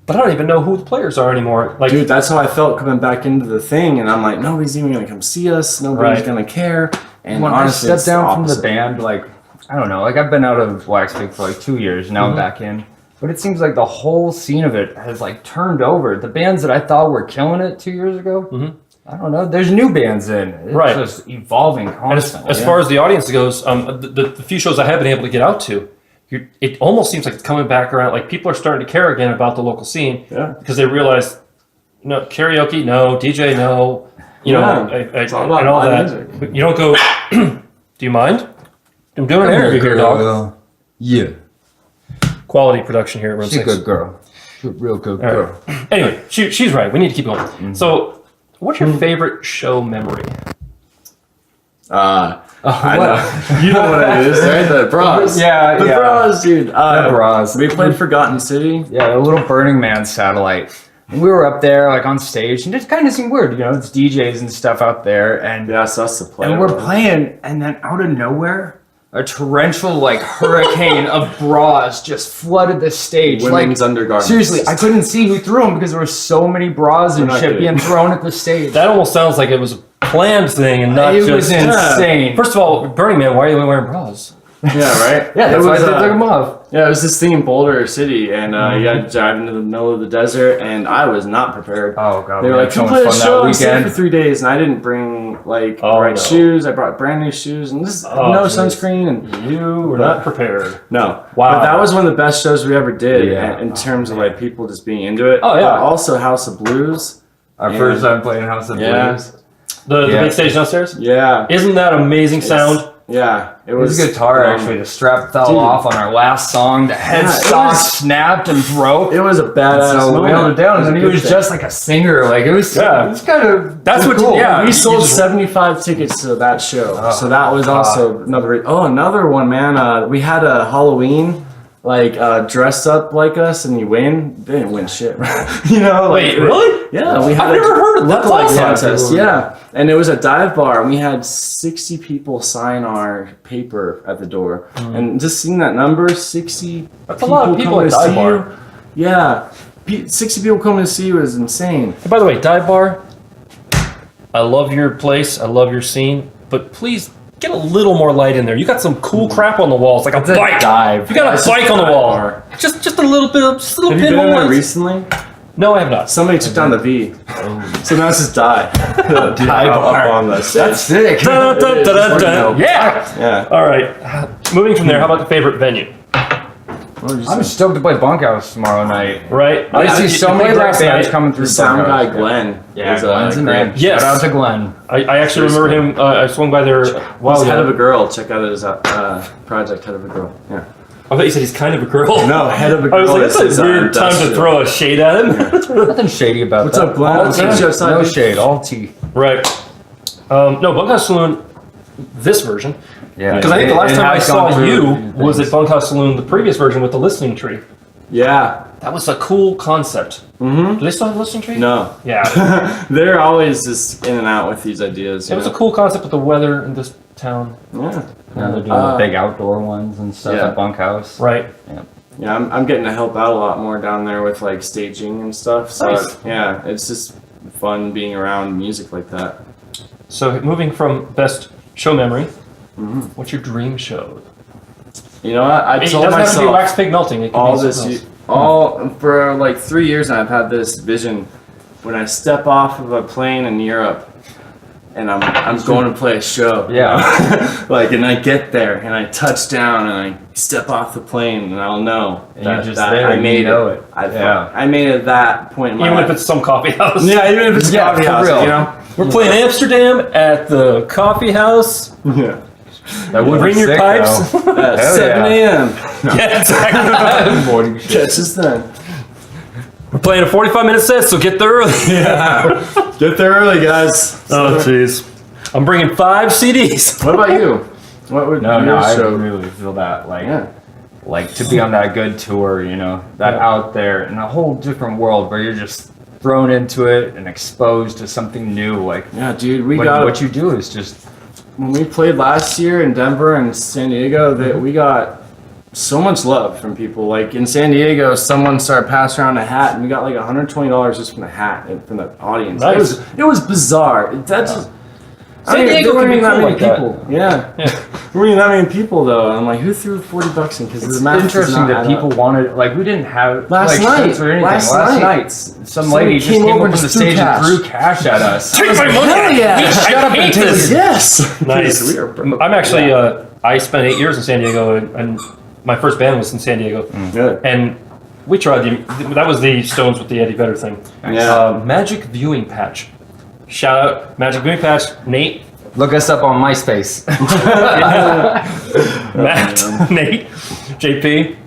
Speaker 1: But I don't even know who the players are anymore. Like,
Speaker 3: Dude, that's how I felt coming back into the thing, and I'm like, nobody's even gonna come see us. Nobody's
Speaker 1: Right.
Speaker 3: gonna care. And
Speaker 4: When
Speaker 3: honestly,
Speaker 4: I
Speaker 3: it's
Speaker 4: stepped down from the
Speaker 3: opposite.
Speaker 4: band, like, I don't know, like I've been out of Wax Big for like 2 years, now I'm back in. But it seems like the whole scene of it has like turned over. The bands that I thought were killing it 2 years ago, I don't know, there's new bands in. It's
Speaker 1: Right.
Speaker 4: just evolving
Speaker 1: and
Speaker 4: constantly.
Speaker 1: as far as the audience goes, the few shows I have been able to get out to, it almost seems like it's coming back around. Like people are starting to care again about the local scene because they realize, no karaoke, no DJ, no,
Speaker 3: It's all about
Speaker 1: and all
Speaker 3: live
Speaker 1: that.
Speaker 3: music.
Speaker 1: But you don't go. Do you mind? I'm doing an interview here, dog.
Speaker 4: Yeah,
Speaker 1: Quality production here at Room
Speaker 4: she's a
Speaker 1: 6.
Speaker 4: good girl. She's a real good
Speaker 1: All
Speaker 4: girl.
Speaker 1: right. Anyway, she's right. We need to keep going. So, what's your favorite show memory?
Speaker 3: I know. You know what it is, right? The bras.
Speaker 4: Yeah,
Speaker 3: the
Speaker 4: yeah.
Speaker 3: bras, dude.
Speaker 4: The bras.
Speaker 3: We played Forgotten City.
Speaker 4: Yeah, a little Burning Man satellite. And we were up there, like on stage, and it kind of seemed weird, you know. It's DJs and stuff out there, and
Speaker 3: Yeah, so that's the play.
Speaker 4: and we're playing, and then out of nowhere, a torrential like hurricane of bras just flooded the stage.
Speaker 3: Women's
Speaker 4: like,
Speaker 3: undergarments.
Speaker 4: seriously, I couldn't see who threw them because there were so many bras and
Speaker 3: not
Speaker 4: shit
Speaker 3: kidding.
Speaker 4: being thrown at the stage.
Speaker 1: That almost sounds like it was a planned thing and not
Speaker 4: It
Speaker 1: just.
Speaker 4: was insane.
Speaker 1: First of all, Burning Man, why are you wearing bras?
Speaker 3: Yeah, right?
Speaker 4: Yeah, that's
Speaker 3: it
Speaker 4: why
Speaker 3: was,
Speaker 4: they took them off.
Speaker 3: Yeah, it was this thing in Boulder City, and you had to drive into the middle of the desert, and I was not prepared.
Speaker 4: Oh god,
Speaker 3: They were
Speaker 4: we
Speaker 3: like,
Speaker 4: had
Speaker 3: "Come
Speaker 4: so
Speaker 3: play
Speaker 4: much
Speaker 3: the
Speaker 4: fun
Speaker 3: show
Speaker 4: that
Speaker 3: and stay for
Speaker 4: weekend.
Speaker 3: 3 days," and I didn't bring like
Speaker 1: Oh,
Speaker 3: right
Speaker 1: no.
Speaker 3: shoes. I brought brand new shoes, and this no
Speaker 1: geez.
Speaker 3: sunscreen, and
Speaker 1: You were not prepared.
Speaker 3: no.
Speaker 1: Wow.
Speaker 3: But that was one of the best shows we ever did,
Speaker 4: Yeah.
Speaker 3: in terms of like people just being into it.
Speaker 1: Oh, yeah.
Speaker 3: But also House of Blues.
Speaker 4: Our
Speaker 3: Yeah.
Speaker 4: first time playing House of
Speaker 3: Yeah.
Speaker 4: Blues.
Speaker 1: The
Speaker 4: Yeah.
Speaker 1: big stage downstairs?
Speaker 3: Yeah,
Speaker 1: Isn't that amazing sound?
Speaker 3: yeah. It
Speaker 4: His
Speaker 3: was
Speaker 4: guitar actually, the strap fell
Speaker 3: Dude.
Speaker 4: off on our last song. The
Speaker 3: Yeah, it
Speaker 4: headstock
Speaker 3: was-
Speaker 4: snapped and broke.
Speaker 3: It was a badass.
Speaker 4: So we
Speaker 3: moment.
Speaker 4: held it down,
Speaker 3: It
Speaker 4: and then
Speaker 3: a
Speaker 4: he
Speaker 3: good
Speaker 4: was
Speaker 3: thing.
Speaker 4: just like a singer. Like it was kind of
Speaker 1: That's what.
Speaker 4: cool.
Speaker 1: Yeah,
Speaker 3: We
Speaker 1: you
Speaker 3: sold
Speaker 1: just-
Speaker 3: 75 tickets to that show, so that was also another one, man. We had a Halloween, dress up like us, and you win. They didn't win shit, you know.
Speaker 1: Wait, really?
Speaker 3: Yeah, we had
Speaker 1: I've never heard of that.
Speaker 3: look-alike
Speaker 1: That's awesome.
Speaker 3: contest. Yeah, and it was a dive bar, and we had 60 people sign our paper at the door, and just seeing that number, 60.
Speaker 1: That's a lot of people
Speaker 3: coming
Speaker 1: at
Speaker 3: to
Speaker 1: dive
Speaker 3: see
Speaker 1: bar.
Speaker 3: you. Yeah, 60 people coming to see you is insane.
Speaker 1: Hey, by the way, dive bar. I love your place. I love your scene. But please get a little more light in there. You got some cool crap on the walls, like a bike.
Speaker 3: Dive.
Speaker 1: You got a bike on the wall. Just a little bit of just a little
Speaker 3: Have you
Speaker 1: bit
Speaker 3: been in there
Speaker 1: more.
Speaker 3: recently?
Speaker 1: No, I have not.
Speaker 3: Somebody took down the V. So now it's just dive. Dive up on the stage.
Speaker 4: That's sick.
Speaker 1: Dun, dun, dun, dun, dun. Yeah.
Speaker 3: Yeah.
Speaker 1: All right. Moving from there, how about the favorite venue?
Speaker 4: I'm stoked to play Bunkhouse tomorrow night.
Speaker 1: Right.
Speaker 4: I see so many great bands coming through.
Speaker 3: The sound guy
Speaker 4: Bunkhouse.
Speaker 3: Glenn.
Speaker 4: Yeah,
Speaker 3: is,
Speaker 4: Glenn's a
Speaker 3: great.
Speaker 4: man.
Speaker 1: Yes.
Speaker 4: Shout out to Glenn.
Speaker 1: I actually remember him. I swung by there a while
Speaker 3: He's Head of a
Speaker 1: ago.
Speaker 3: Girl. Check out his project, Head of a Girl. Yeah.
Speaker 1: I thought you said he's kind of a girl.
Speaker 3: No, Head of a
Speaker 1: I was
Speaker 3: Girl.
Speaker 1: like, that's
Speaker 3: is
Speaker 1: a weird time to
Speaker 3: industrial.
Speaker 1: throw a shade at him.
Speaker 4: Nothing shady about
Speaker 3: What's
Speaker 4: that.
Speaker 3: up, Glenn?
Speaker 4: All
Speaker 3: I'll
Speaker 4: tea.
Speaker 3: catch you outside,
Speaker 4: No
Speaker 3: dude.
Speaker 4: shade, all tea.
Speaker 1: Right. No, Bunkhouse Saloon, this version.
Speaker 4: Yeah.
Speaker 1: Because I think the last
Speaker 4: It
Speaker 1: time I
Speaker 4: has
Speaker 1: saw
Speaker 4: gone through
Speaker 1: you
Speaker 4: a few
Speaker 1: was at
Speaker 4: things.
Speaker 1: Bunkhouse Saloon, the previous version with the listening tree.
Speaker 3: Yeah.
Speaker 1: That was a cool concept. Mm-hmm. Do they still have a listening tree?
Speaker 3: No.
Speaker 1: Yeah.
Speaker 3: They're always just in and out with these ideas.
Speaker 1: It was a cool concept with the weather in this town.
Speaker 3: Yeah.
Speaker 4: Now they're doing the big outdoor ones and stuff
Speaker 3: yeah.
Speaker 4: at Bunkhouse.
Speaker 1: Right.
Speaker 3: Yeah, I'm getting to help out a lot more down there with like staging and stuff. So
Speaker 1: Nice.
Speaker 3: yeah, it's just fun being around music like that.
Speaker 1: So moving from best show memory, what's your dream show?
Speaker 3: You know what? I
Speaker 1: It
Speaker 3: told
Speaker 1: doesn't have to be
Speaker 3: myself
Speaker 1: wax pig melting. It can
Speaker 3: all
Speaker 1: be
Speaker 3: this,
Speaker 1: something else.
Speaker 3: all for like 3 years now. I've had this vision when I step off of a plane in Europe, and I'm going to play a show.
Speaker 4: Yeah.
Speaker 3: Like, and I get there and I touch down and I step off the plane and I'll know
Speaker 4: And
Speaker 3: that,
Speaker 4: you're just
Speaker 3: that
Speaker 4: there
Speaker 3: I
Speaker 4: and
Speaker 3: made
Speaker 4: you know
Speaker 3: it.
Speaker 4: it.
Speaker 3: I made it that point in my
Speaker 1: Even
Speaker 3: life.
Speaker 1: if it's some coffee house.
Speaker 3: Yeah, even if it's
Speaker 4: Yeah,
Speaker 3: coffee
Speaker 4: for
Speaker 3: house,
Speaker 4: real.
Speaker 3: you know.
Speaker 1: We're playing Amsterdam at the coffee house.
Speaker 3: Yeah.
Speaker 4: That would
Speaker 1: Bring
Speaker 4: be
Speaker 1: your
Speaker 4: sick,
Speaker 1: pipes.
Speaker 4: though.
Speaker 3: At
Speaker 4: Hell
Speaker 3: 7 a.m.
Speaker 1: Yeah, exactly.
Speaker 4: Morning shit.
Speaker 3: Catch us then.
Speaker 1: We're playing a 45-minute set, so get there early.
Speaker 3: Yeah. Get there early, guys.
Speaker 1: Oh, jeez. I'm bringing 5 CDs.
Speaker 3: What about you? What would
Speaker 4: No,
Speaker 3: your
Speaker 4: I
Speaker 3: show?
Speaker 4: really feel that. Like,
Speaker 3: Yeah.
Speaker 4: like to be on that good tour, you know, that
Speaker 1: Yeah.
Speaker 4: out there in a whole different world where you're just thrown into it and exposed to something new. Like,
Speaker 3: Yeah, dude, we
Speaker 4: when,
Speaker 3: got
Speaker 4: what you do is just
Speaker 3: when we played last year in Denver and San Diego, that we got so much love from people. Like in San Diego, someone started passing around a hat, and we got like $120 just from the hat and from the audience.
Speaker 1: Nice.
Speaker 3: It was bizarre. That's just.
Speaker 1: San Diego can be cool like that.
Speaker 3: people. Yeah.
Speaker 1: Yeah.
Speaker 3: There weren't that many people though. I'm like, who threw $40 in? Because
Speaker 4: it's
Speaker 3: the math does
Speaker 4: interesting
Speaker 3: not
Speaker 4: that
Speaker 3: add
Speaker 4: people
Speaker 3: up.
Speaker 4: wanted, like, we didn't have
Speaker 3: Last
Speaker 4: like,
Speaker 3: night.
Speaker 4: shirts or anything.
Speaker 3: Last
Speaker 4: Last
Speaker 3: night.
Speaker 4: night, some
Speaker 3: Somebody
Speaker 4: lady just
Speaker 3: came
Speaker 4: came
Speaker 3: over
Speaker 4: up
Speaker 3: and
Speaker 4: on the
Speaker 3: just threw
Speaker 4: stage
Speaker 3: cash.
Speaker 4: and threw cash at us.
Speaker 1: Take my money.
Speaker 3: Hell yeah.
Speaker 1: Shut up and take this.
Speaker 3: Yes.
Speaker 1: Nice.
Speaker 3: Because we are broke.
Speaker 1: I'm actually, I spent 8 years in San Diego, and my first band was in San Diego.
Speaker 3: Good.
Speaker 1: And we tried that was the Stones with the Eddie Vedder thing.
Speaker 3: Yeah.
Speaker 1: Magic Viewing Patch. Shout out, Magic Viewing Patch, Nate,
Speaker 4: Look us up on MySpace.
Speaker 1: Matt, Nate, JP.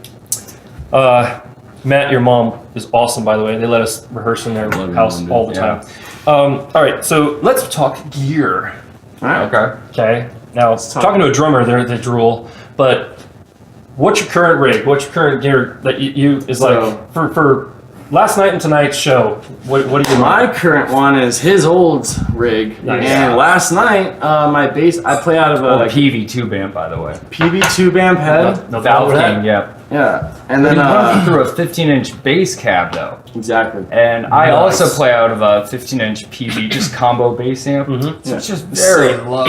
Speaker 1: Matt, your mom is awesome, by the way. They let us rehearse in their
Speaker 3: love your
Speaker 1: house
Speaker 3: mom, dude.
Speaker 1: all the time. All right, so let's talk gear.
Speaker 3: All right.
Speaker 4: Okay.
Speaker 1: Okay. Now,
Speaker 3: talk.
Speaker 1: talking to a drummer, they drool. But what's your current rig? What's your current gear that you is like
Speaker 3: So-
Speaker 1: for last night and tonight's show? What do you?
Speaker 3: My current one is his old rig,
Speaker 1: Nice.
Speaker 3: and last night my bass. I play out of
Speaker 4: Oh,
Speaker 3: a
Speaker 4: PV2 band, by the way.
Speaker 3: PB2 amp head.
Speaker 1: No
Speaker 4: Valve
Speaker 1: that.
Speaker 4: King, yep.
Speaker 3: Yeah, and
Speaker 4: Then
Speaker 3: then
Speaker 4: through a 15-inch bass cab, though.
Speaker 3: exactly.
Speaker 4: And I
Speaker 1: Nice.
Speaker 4: also play out of a 15-inch PV, just combo bass amp. So it's just very low,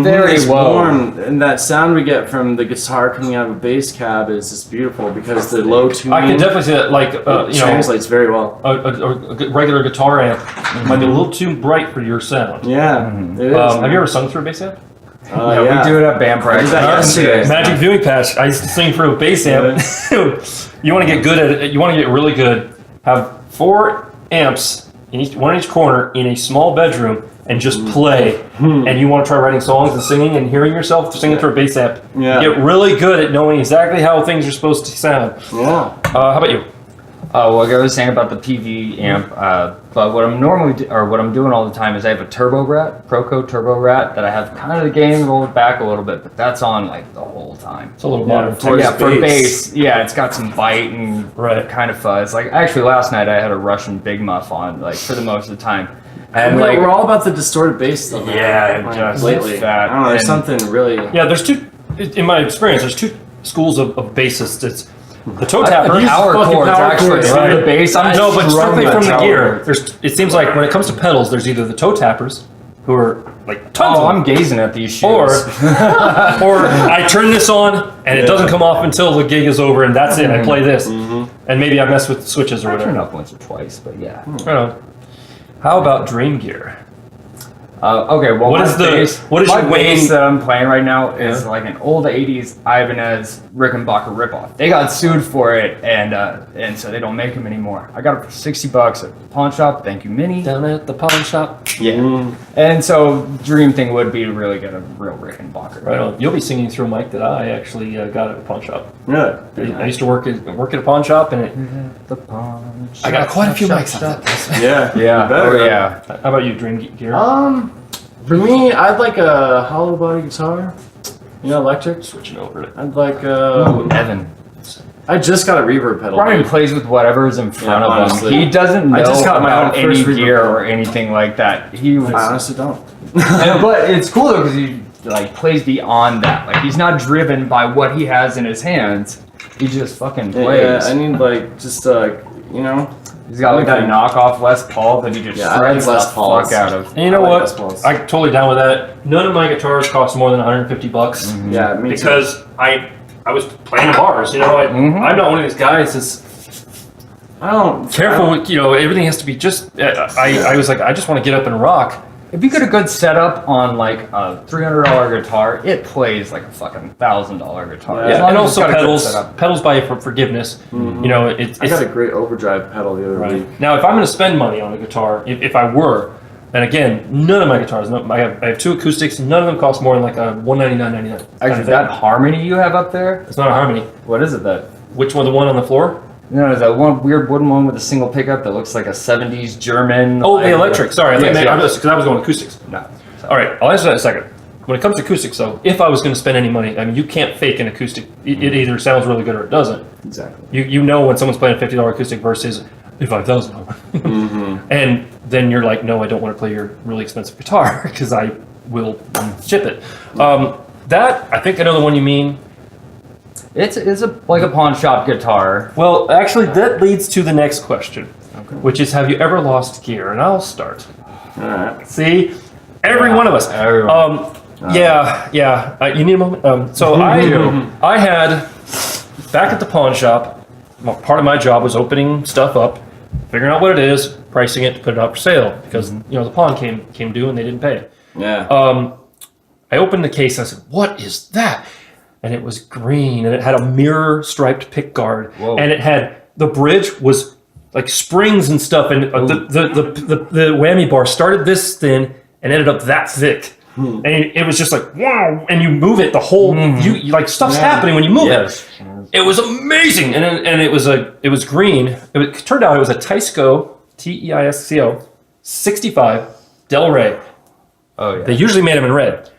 Speaker 4: very
Speaker 3: It's
Speaker 4: low.
Speaker 3: warm, and that sound we get from the guitar coming out of a bass cab is just beautiful because the low tuning
Speaker 1: I can definitely see that. Like
Speaker 3: translates very well.
Speaker 1: a regular guitar amp might be a little too bright for your sound.
Speaker 3: Yeah, it is.
Speaker 1: Have you ever sung through a bass amp?
Speaker 4: Yeah,
Speaker 3: yeah.
Speaker 4: we do it at band practice.
Speaker 3: that yesterday.
Speaker 1: Magic Viewing Patch. I used to sing through a bass amp. You want to get good at it. You want to get really good. Have 4 amps, one in each corner, in a small bedroom, and just play. And you want to try writing songs and singing and hearing yourself singing through a bass amp.
Speaker 3: Yeah.
Speaker 1: Get really good at knowing exactly how things are supposed to sound.
Speaker 3: Yeah.
Speaker 1: How about you?
Speaker 4: Like I was saying about the PV amp, but what I'm what I'm doing all the time is I have a Turbo Rat, Proco Turbo Rat, that I have kind of the gain rolled back a little bit, but that's on like the whole time.
Speaker 1: It's a little
Speaker 3: Yeah,
Speaker 1: modern.
Speaker 3: for-
Speaker 4: Yeah, for
Speaker 3: bass.
Speaker 4: bass, yeah, it's got some bite and
Speaker 1: Right.
Speaker 4: kind of fuzz. Like actually, last night I had a Russian Big Muff on, like for the most of the time, and
Speaker 3: And
Speaker 4: like
Speaker 3: we're all about the distorted bass stuff.
Speaker 4: Yeah,
Speaker 3: like,
Speaker 4: just
Speaker 3: lately.
Speaker 4: that,
Speaker 3: I don't know. There's
Speaker 4: and-
Speaker 3: something really.
Speaker 1: Yeah, there's two. In my experience, there's 2 schools of bassists. It's the toe tapper.
Speaker 3: use
Speaker 4: power
Speaker 3: fucking
Speaker 4: chords
Speaker 3: power
Speaker 4: actually.
Speaker 3: chords,
Speaker 4: So
Speaker 1: right?
Speaker 4: the bass, I'm
Speaker 1: No, but
Speaker 4: strumming
Speaker 1: strictly
Speaker 4: that
Speaker 1: from the
Speaker 4: power
Speaker 1: gear.
Speaker 4: chord.
Speaker 1: It seems like when it comes to pedals, there's either the toe tappers who are like tons
Speaker 4: Oh,
Speaker 1: of them.
Speaker 4: I'm gazing at these shoes.
Speaker 1: Or I turn this on and it doesn't come off until the gig is over and that's it. I play this. And maybe I mess with switches or
Speaker 4: I
Speaker 1: whatever.
Speaker 4: turned up once or twice, but yeah.
Speaker 1: I don't know. How about Dream Gear?
Speaker 4: Okay, well,
Speaker 1: What is
Speaker 4: my
Speaker 1: your
Speaker 4: bass
Speaker 1: Wayne?
Speaker 4: that I'm playing right now is like an old '80s Ibanez Rickenbacker ripoff. They got sued for it, and so they don't make them anymore. I got it for $60 at the pawn shop. Thank you, Minnie.
Speaker 1: Down at the pawn shop.
Speaker 4: Yeah. And so Dream thing would be to really get a real Rickenbacker.
Speaker 1: Right on. You'll be singing through a mic that I actually got at a pawn shop.
Speaker 3: Really?
Speaker 1: I used to work at a pawn shop, and
Speaker 4: The pawn shop.
Speaker 1: I got quite a few mics on that place.
Speaker 3: Yeah.
Speaker 4: Yeah.
Speaker 3: Better.
Speaker 4: Oh, yeah.
Speaker 1: How about you, Dream Gear?
Speaker 3: For me, I'd like a hollow body guitar. Electric.
Speaker 1: Switching over to
Speaker 3: I'd like
Speaker 4: Evan.
Speaker 3: I just got a reverb pedal.
Speaker 4: Brian plays with whatever's in front of
Speaker 3: honestly.
Speaker 4: him. He doesn't know
Speaker 3: I just got my
Speaker 4: about
Speaker 3: own
Speaker 4: any
Speaker 3: first reverb
Speaker 4: gear
Speaker 3: pedal.
Speaker 4: or anything like that. He was,
Speaker 3: I honestly don't.
Speaker 4: but it's cool though because he like plays beyond that. Like he's not driven by what he has in his hands. He just fucking plays.
Speaker 3: Yeah, I need like just
Speaker 4: He's got like that knockoff Les Paul that he just
Speaker 3: Yeah, I like
Speaker 4: shreds
Speaker 3: Les
Speaker 4: the
Speaker 3: Pauls.
Speaker 4: fuck out of.
Speaker 1: And you know
Speaker 3: I like
Speaker 1: what?
Speaker 3: Les Pauls.
Speaker 1: I'm totally down with that. None of my guitars cost more than $150
Speaker 3: Yeah, me too.
Speaker 1: because I was playing in bars. I'm not one of these guys that's
Speaker 3: I don't
Speaker 1: careful. Everything has to be just. I was like, I just want to get up and rock.
Speaker 4: If you get a good setup on like a $300 guitar, it plays like a fucking $1,000 guitar.
Speaker 3: Yeah.
Speaker 4: As long
Speaker 1: And
Speaker 4: as it's
Speaker 1: also
Speaker 4: got a good
Speaker 1: pedals.
Speaker 4: setup.
Speaker 1: Pedals buy you for forgiveness. It's
Speaker 3: I got a great overdrive pedal the other
Speaker 1: right.
Speaker 3: week.
Speaker 1: Now, if I'm going to spend money on a guitar, if I were, and again, none of my guitars. I have two acoustics. None of them cost more than like a $199.99.
Speaker 4: Actually, that harmony you have up there,
Speaker 1: It's not a harmony.
Speaker 4: what is it that?
Speaker 1: Which one? The one on the floor?
Speaker 4: No, is that one weird wooden one with a single pickup that looks like a 70s German?
Speaker 1: Oh, the electric. Sorry,
Speaker 4: Yes, yeah.
Speaker 1: because I was going acoustics.
Speaker 4: No.
Speaker 1: All right, I'll answer that in a second. When it comes to acoustics, though, if I was going to spend any money, I mean, you can't fake an acoustic. It either sounds really good or it doesn't.
Speaker 3: Exactly.
Speaker 1: You know when someone's playing a $50 acoustic versus a $5,000. And then you're like, no, I don't want to play your really expensive guitar because I will ship it. That, I think I know the one you mean.
Speaker 4: It's like a pawn shop guitar.
Speaker 1: Well, actually, that leads to the next question, which is, have you ever lost gear? And I'll start.
Speaker 3: All right.
Speaker 1: See, every one of us.
Speaker 4: Everyone.
Speaker 1: Yeah. You need a moment. So I had back at the pawn shop. Part of my job was opening stuff up, figuring out what it is, pricing it to put it out for sale because the pawn came due and they didn't pay it.
Speaker 3: Yeah.
Speaker 1: I opened the case and I said, "What is that?" And it was green and it had a mirror striped pick guard.
Speaker 4: Whoa.
Speaker 1: And it had the bridge was like springs and stuff, and the whammy bar started this thin and ended up that thick. And it was just like, wow, and you move it, the whole you like stuff's happening when you move it. It was amazing, and it was green. It turned out it was a Teisco Teisco 65 Del Rey.
Speaker 4: Oh yeah.
Speaker 1: They usually made them in red.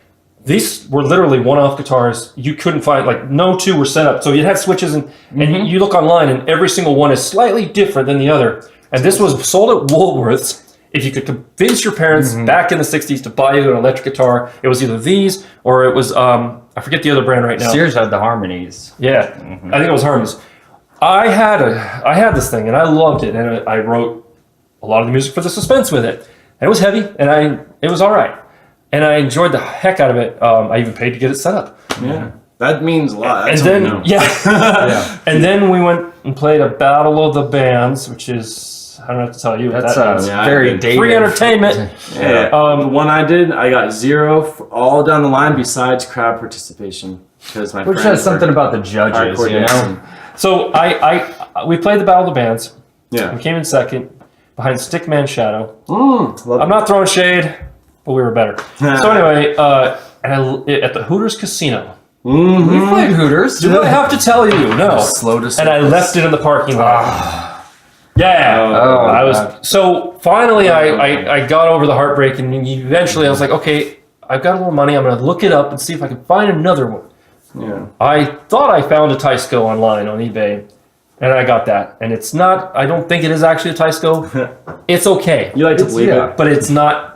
Speaker 1: These were literally one-off guitars. You couldn't find, like, no two were set up. So you had switches, and you look online, and every single one is slightly different than the other. And this was sold at Woolworths. If you could convince your parents back in the 60s to buy you an electric guitar, it was either these, or it was, I forget the other brand right now.
Speaker 4: Sears had the harmonies.
Speaker 1: Yeah, I think it was Harmonies. I had this thing, and I loved it. And I wrote a lot of the music for the Suspense with it. And it was heavy, and it was all right. And I enjoyed the heck out of it. I even paid to get it set up.
Speaker 3: Yeah. That means a lot.
Speaker 1: And
Speaker 3: That's
Speaker 1: then,
Speaker 3: what we know.
Speaker 1: And then we went and played a Battle of the Bands, which is, I don't have to tell you.
Speaker 4: That's
Speaker 3: Yeah,
Speaker 4: very
Speaker 3: I did.
Speaker 4: dated.
Speaker 1: free entertainment.
Speaker 3: Yeah. The one I did, I got 0 all down the line besides crowd participation. Because my
Speaker 4: Which
Speaker 3: friends
Speaker 4: says something
Speaker 3: were
Speaker 4: about the judges,
Speaker 3: hardcore
Speaker 4: you know?
Speaker 3: dancing.
Speaker 1: So we played the Battle of the Bands.
Speaker 3: Yeah.
Speaker 1: We came in second behind Stickman Shadow.
Speaker 3: Love
Speaker 1: I'm not throwing shade, but we were better. So anyway, at the Hooters Casino.
Speaker 4: We played Hooters.
Speaker 1: Do I have to tell you? No.
Speaker 3: Slow to
Speaker 1: And I left it in the parking lot. Yeah.
Speaker 4: Oh,
Speaker 1: I was
Speaker 4: God.
Speaker 1: so finally I got over the heartbreak, and eventually I was like, okay, I've got a little money. I'm gonna look it up and see if I can find another one.
Speaker 3: Yeah.
Speaker 1: I thought I found a Teisco online on eBay, and I got that. And it's not. I don't think it is actually a Teisco. It's okay.
Speaker 3: You like to believe it.
Speaker 1: But it's not.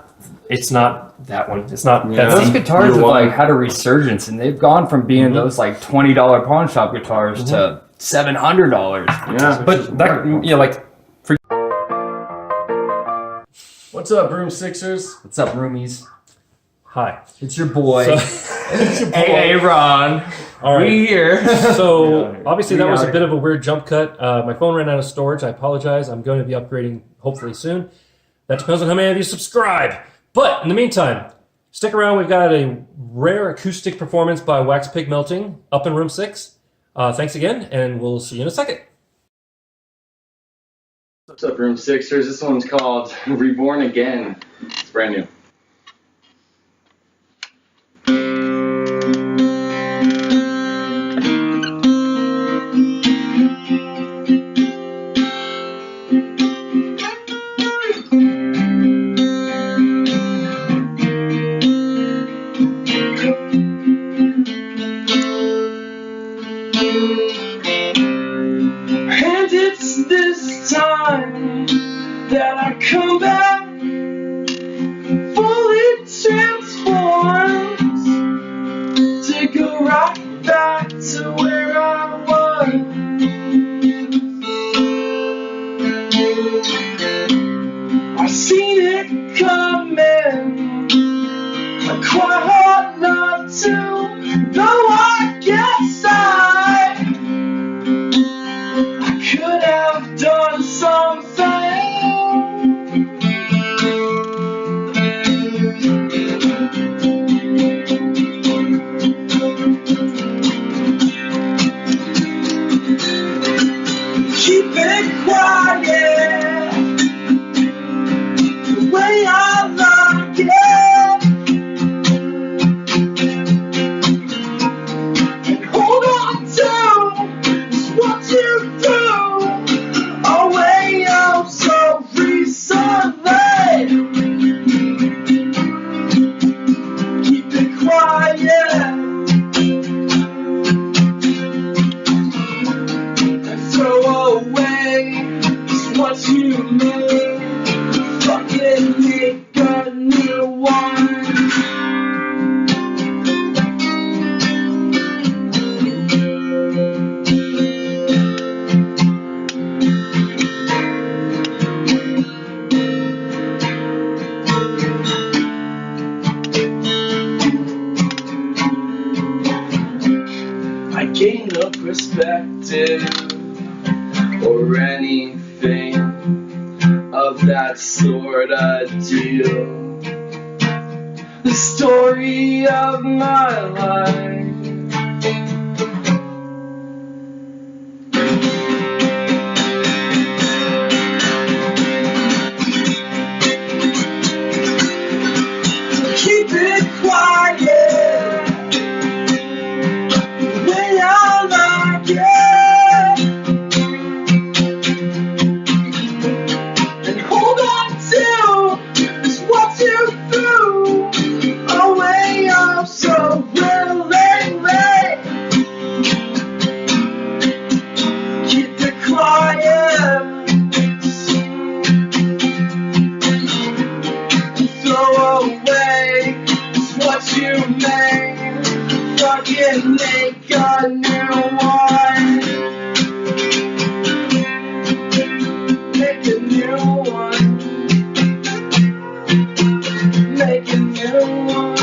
Speaker 1: It's not that one. It's not.
Speaker 3: Yeah.
Speaker 1: That's
Speaker 4: Those guitars have
Speaker 3: You're
Speaker 4: like had a resurgence, and they've gone from being those like $20 pawn shop guitars to $700.
Speaker 3: Yeah.
Speaker 1: But that like.
Speaker 3: What's up, Broom Sixers?
Speaker 4: What's up, roomies?
Speaker 1: Hi.
Speaker 4: It's your boy.
Speaker 1: So,
Speaker 4: Hey, Ron.
Speaker 1: all right.
Speaker 4: We here.
Speaker 1: So obviously that was a
Speaker 4: Yeah.
Speaker 1: bit of a weird jump cut. My phone ran out of storage. I apologize. I'm going to be upgrading hopefully soon. That depends on how many of you subscribe. But in the meantime, stick around. We've got a rare acoustic performance by Wax Pig Melting up in room 6. Thanks again, and we'll see you in a second.
Speaker 3: What's up, Room Sixers? This one's called Reborn Again. It's brand new. And it's this time that I come back fully transformed to go right back to where I was. I've seen it coming, quite hard not to, though I guess I could have done something. Keep it quiet, the way I like it, and hold on to is what you do. Oh, way up so recently. Keep it quiet and throw away what you made. Fucking make a new one. I gain no perspective or anything of that sort of deal. The story of my life. Keep it quiet, the way I like it, and hold on to is what you do. Oh, way up so willingly. Keep it quiet and throw away what you made. Fucking make a new one. Make a new one. Make a new one.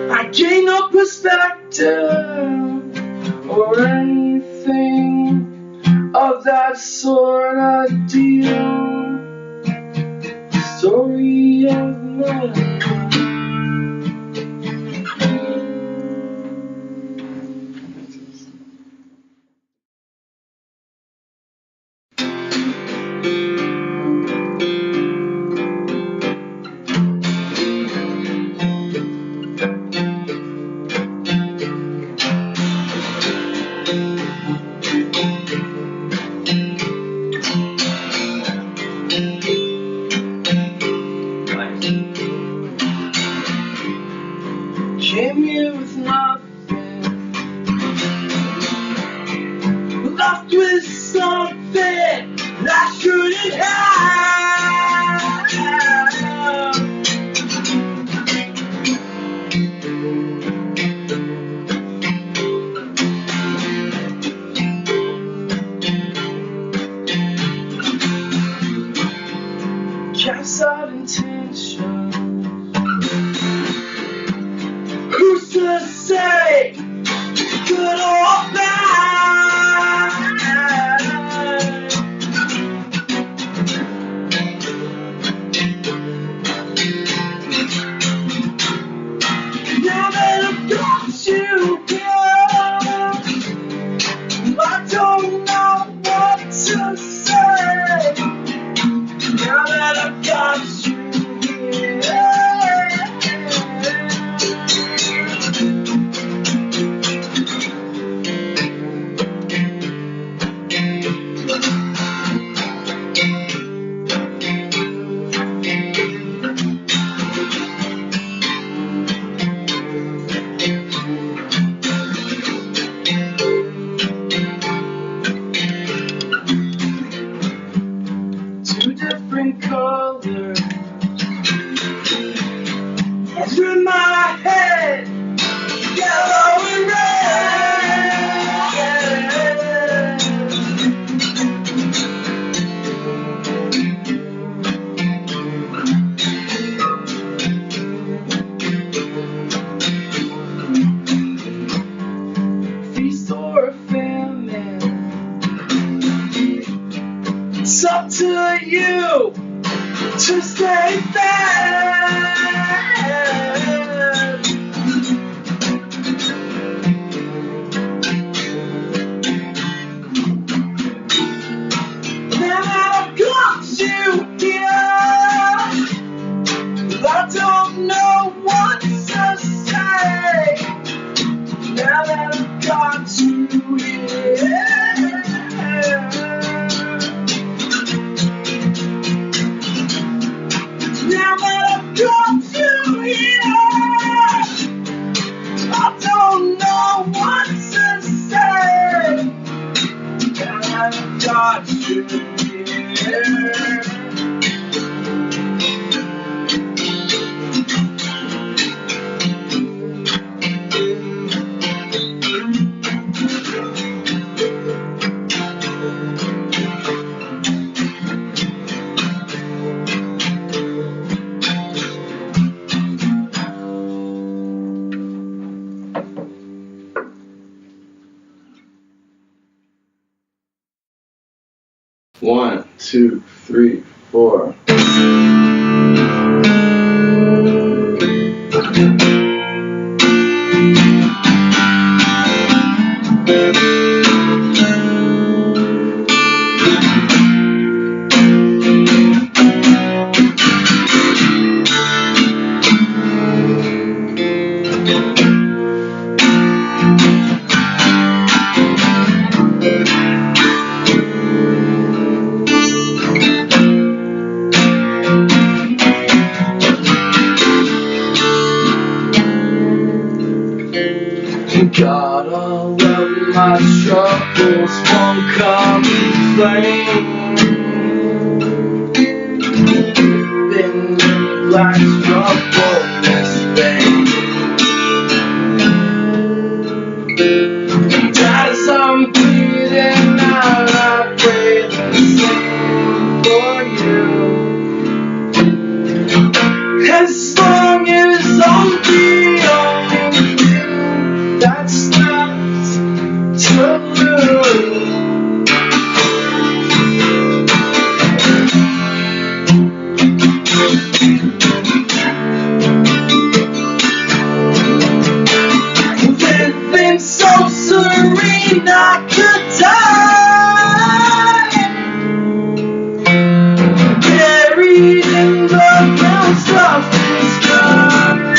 Speaker 3: I gain no perspective or anything of that sort of deal. Story of my life. Cast out intention. Who's to say good or bad? Now that I've got you here, I don't know what to say. Now that I've got you two different colors through my head, yellow and red. Feast or famine, it's up to you to stay fed. Now that I've got you here, I don't know what to say. Now that I've got you here. Now that I've got you here, I don't know what to say. Now that I've got you here. One, two, three, four. God, all of my troubles won't complain. Been in black trouble this pain. And as I'm bleeding out, I pray the same for you. As long as I'm beyond you, that's not true. Living so serene, I could die, buried in the realms of the sky,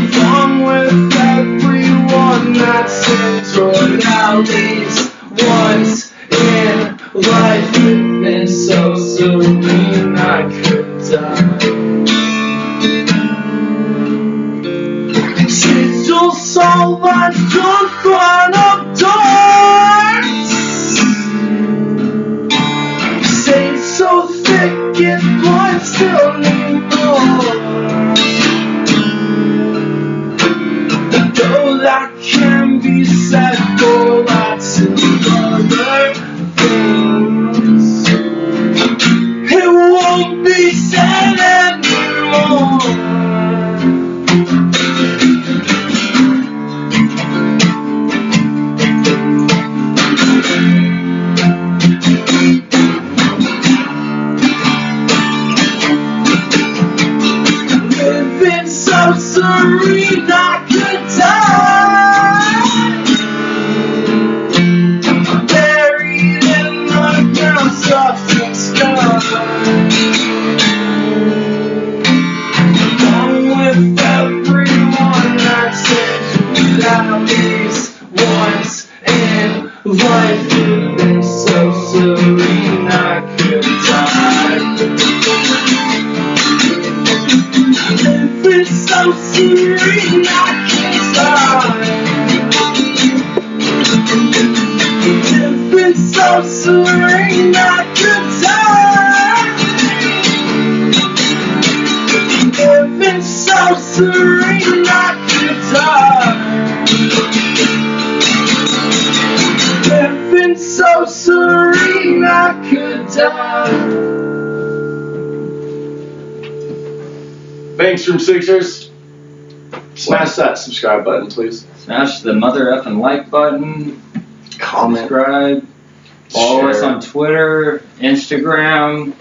Speaker 3: along with everyone that's enjoyed at least once in life. Living so serene, I could die. Sigils all I've done front of doors. that can be said for lots of other things. It won't be said anymore. Living so serene, I could die. Buried in the ground, soft and sky. Along with everyone that says without these once in life. Living so serene, I could die. Living so serene, I can't die. Living so serene, I could die. Living so serene, I could die. Living so serene, I could die. Thanks from Sixers. Smash that subscribe button, please.
Speaker 4: Smash the mother effing like button.
Speaker 3: Comment.
Speaker 4: Subscribe. Follow us
Speaker 3: Share.
Speaker 4: on Twitter, Instagram.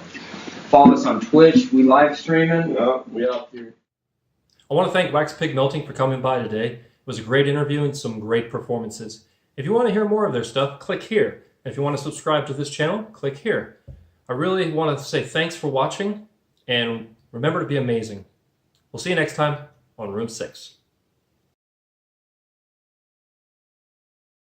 Speaker 4: Follow us on Twitch. We live streaming.
Speaker 3: Yeah, we out here.
Speaker 1: I want to thank Wax Pig Melting for coming by today. It was a great interview and some great performances. If you want to hear more of their stuff, click here. And if you want to subscribe to this channel, click here. I really want to say thanks for watching, and remember to be amazing. We'll see you next time on Room 6.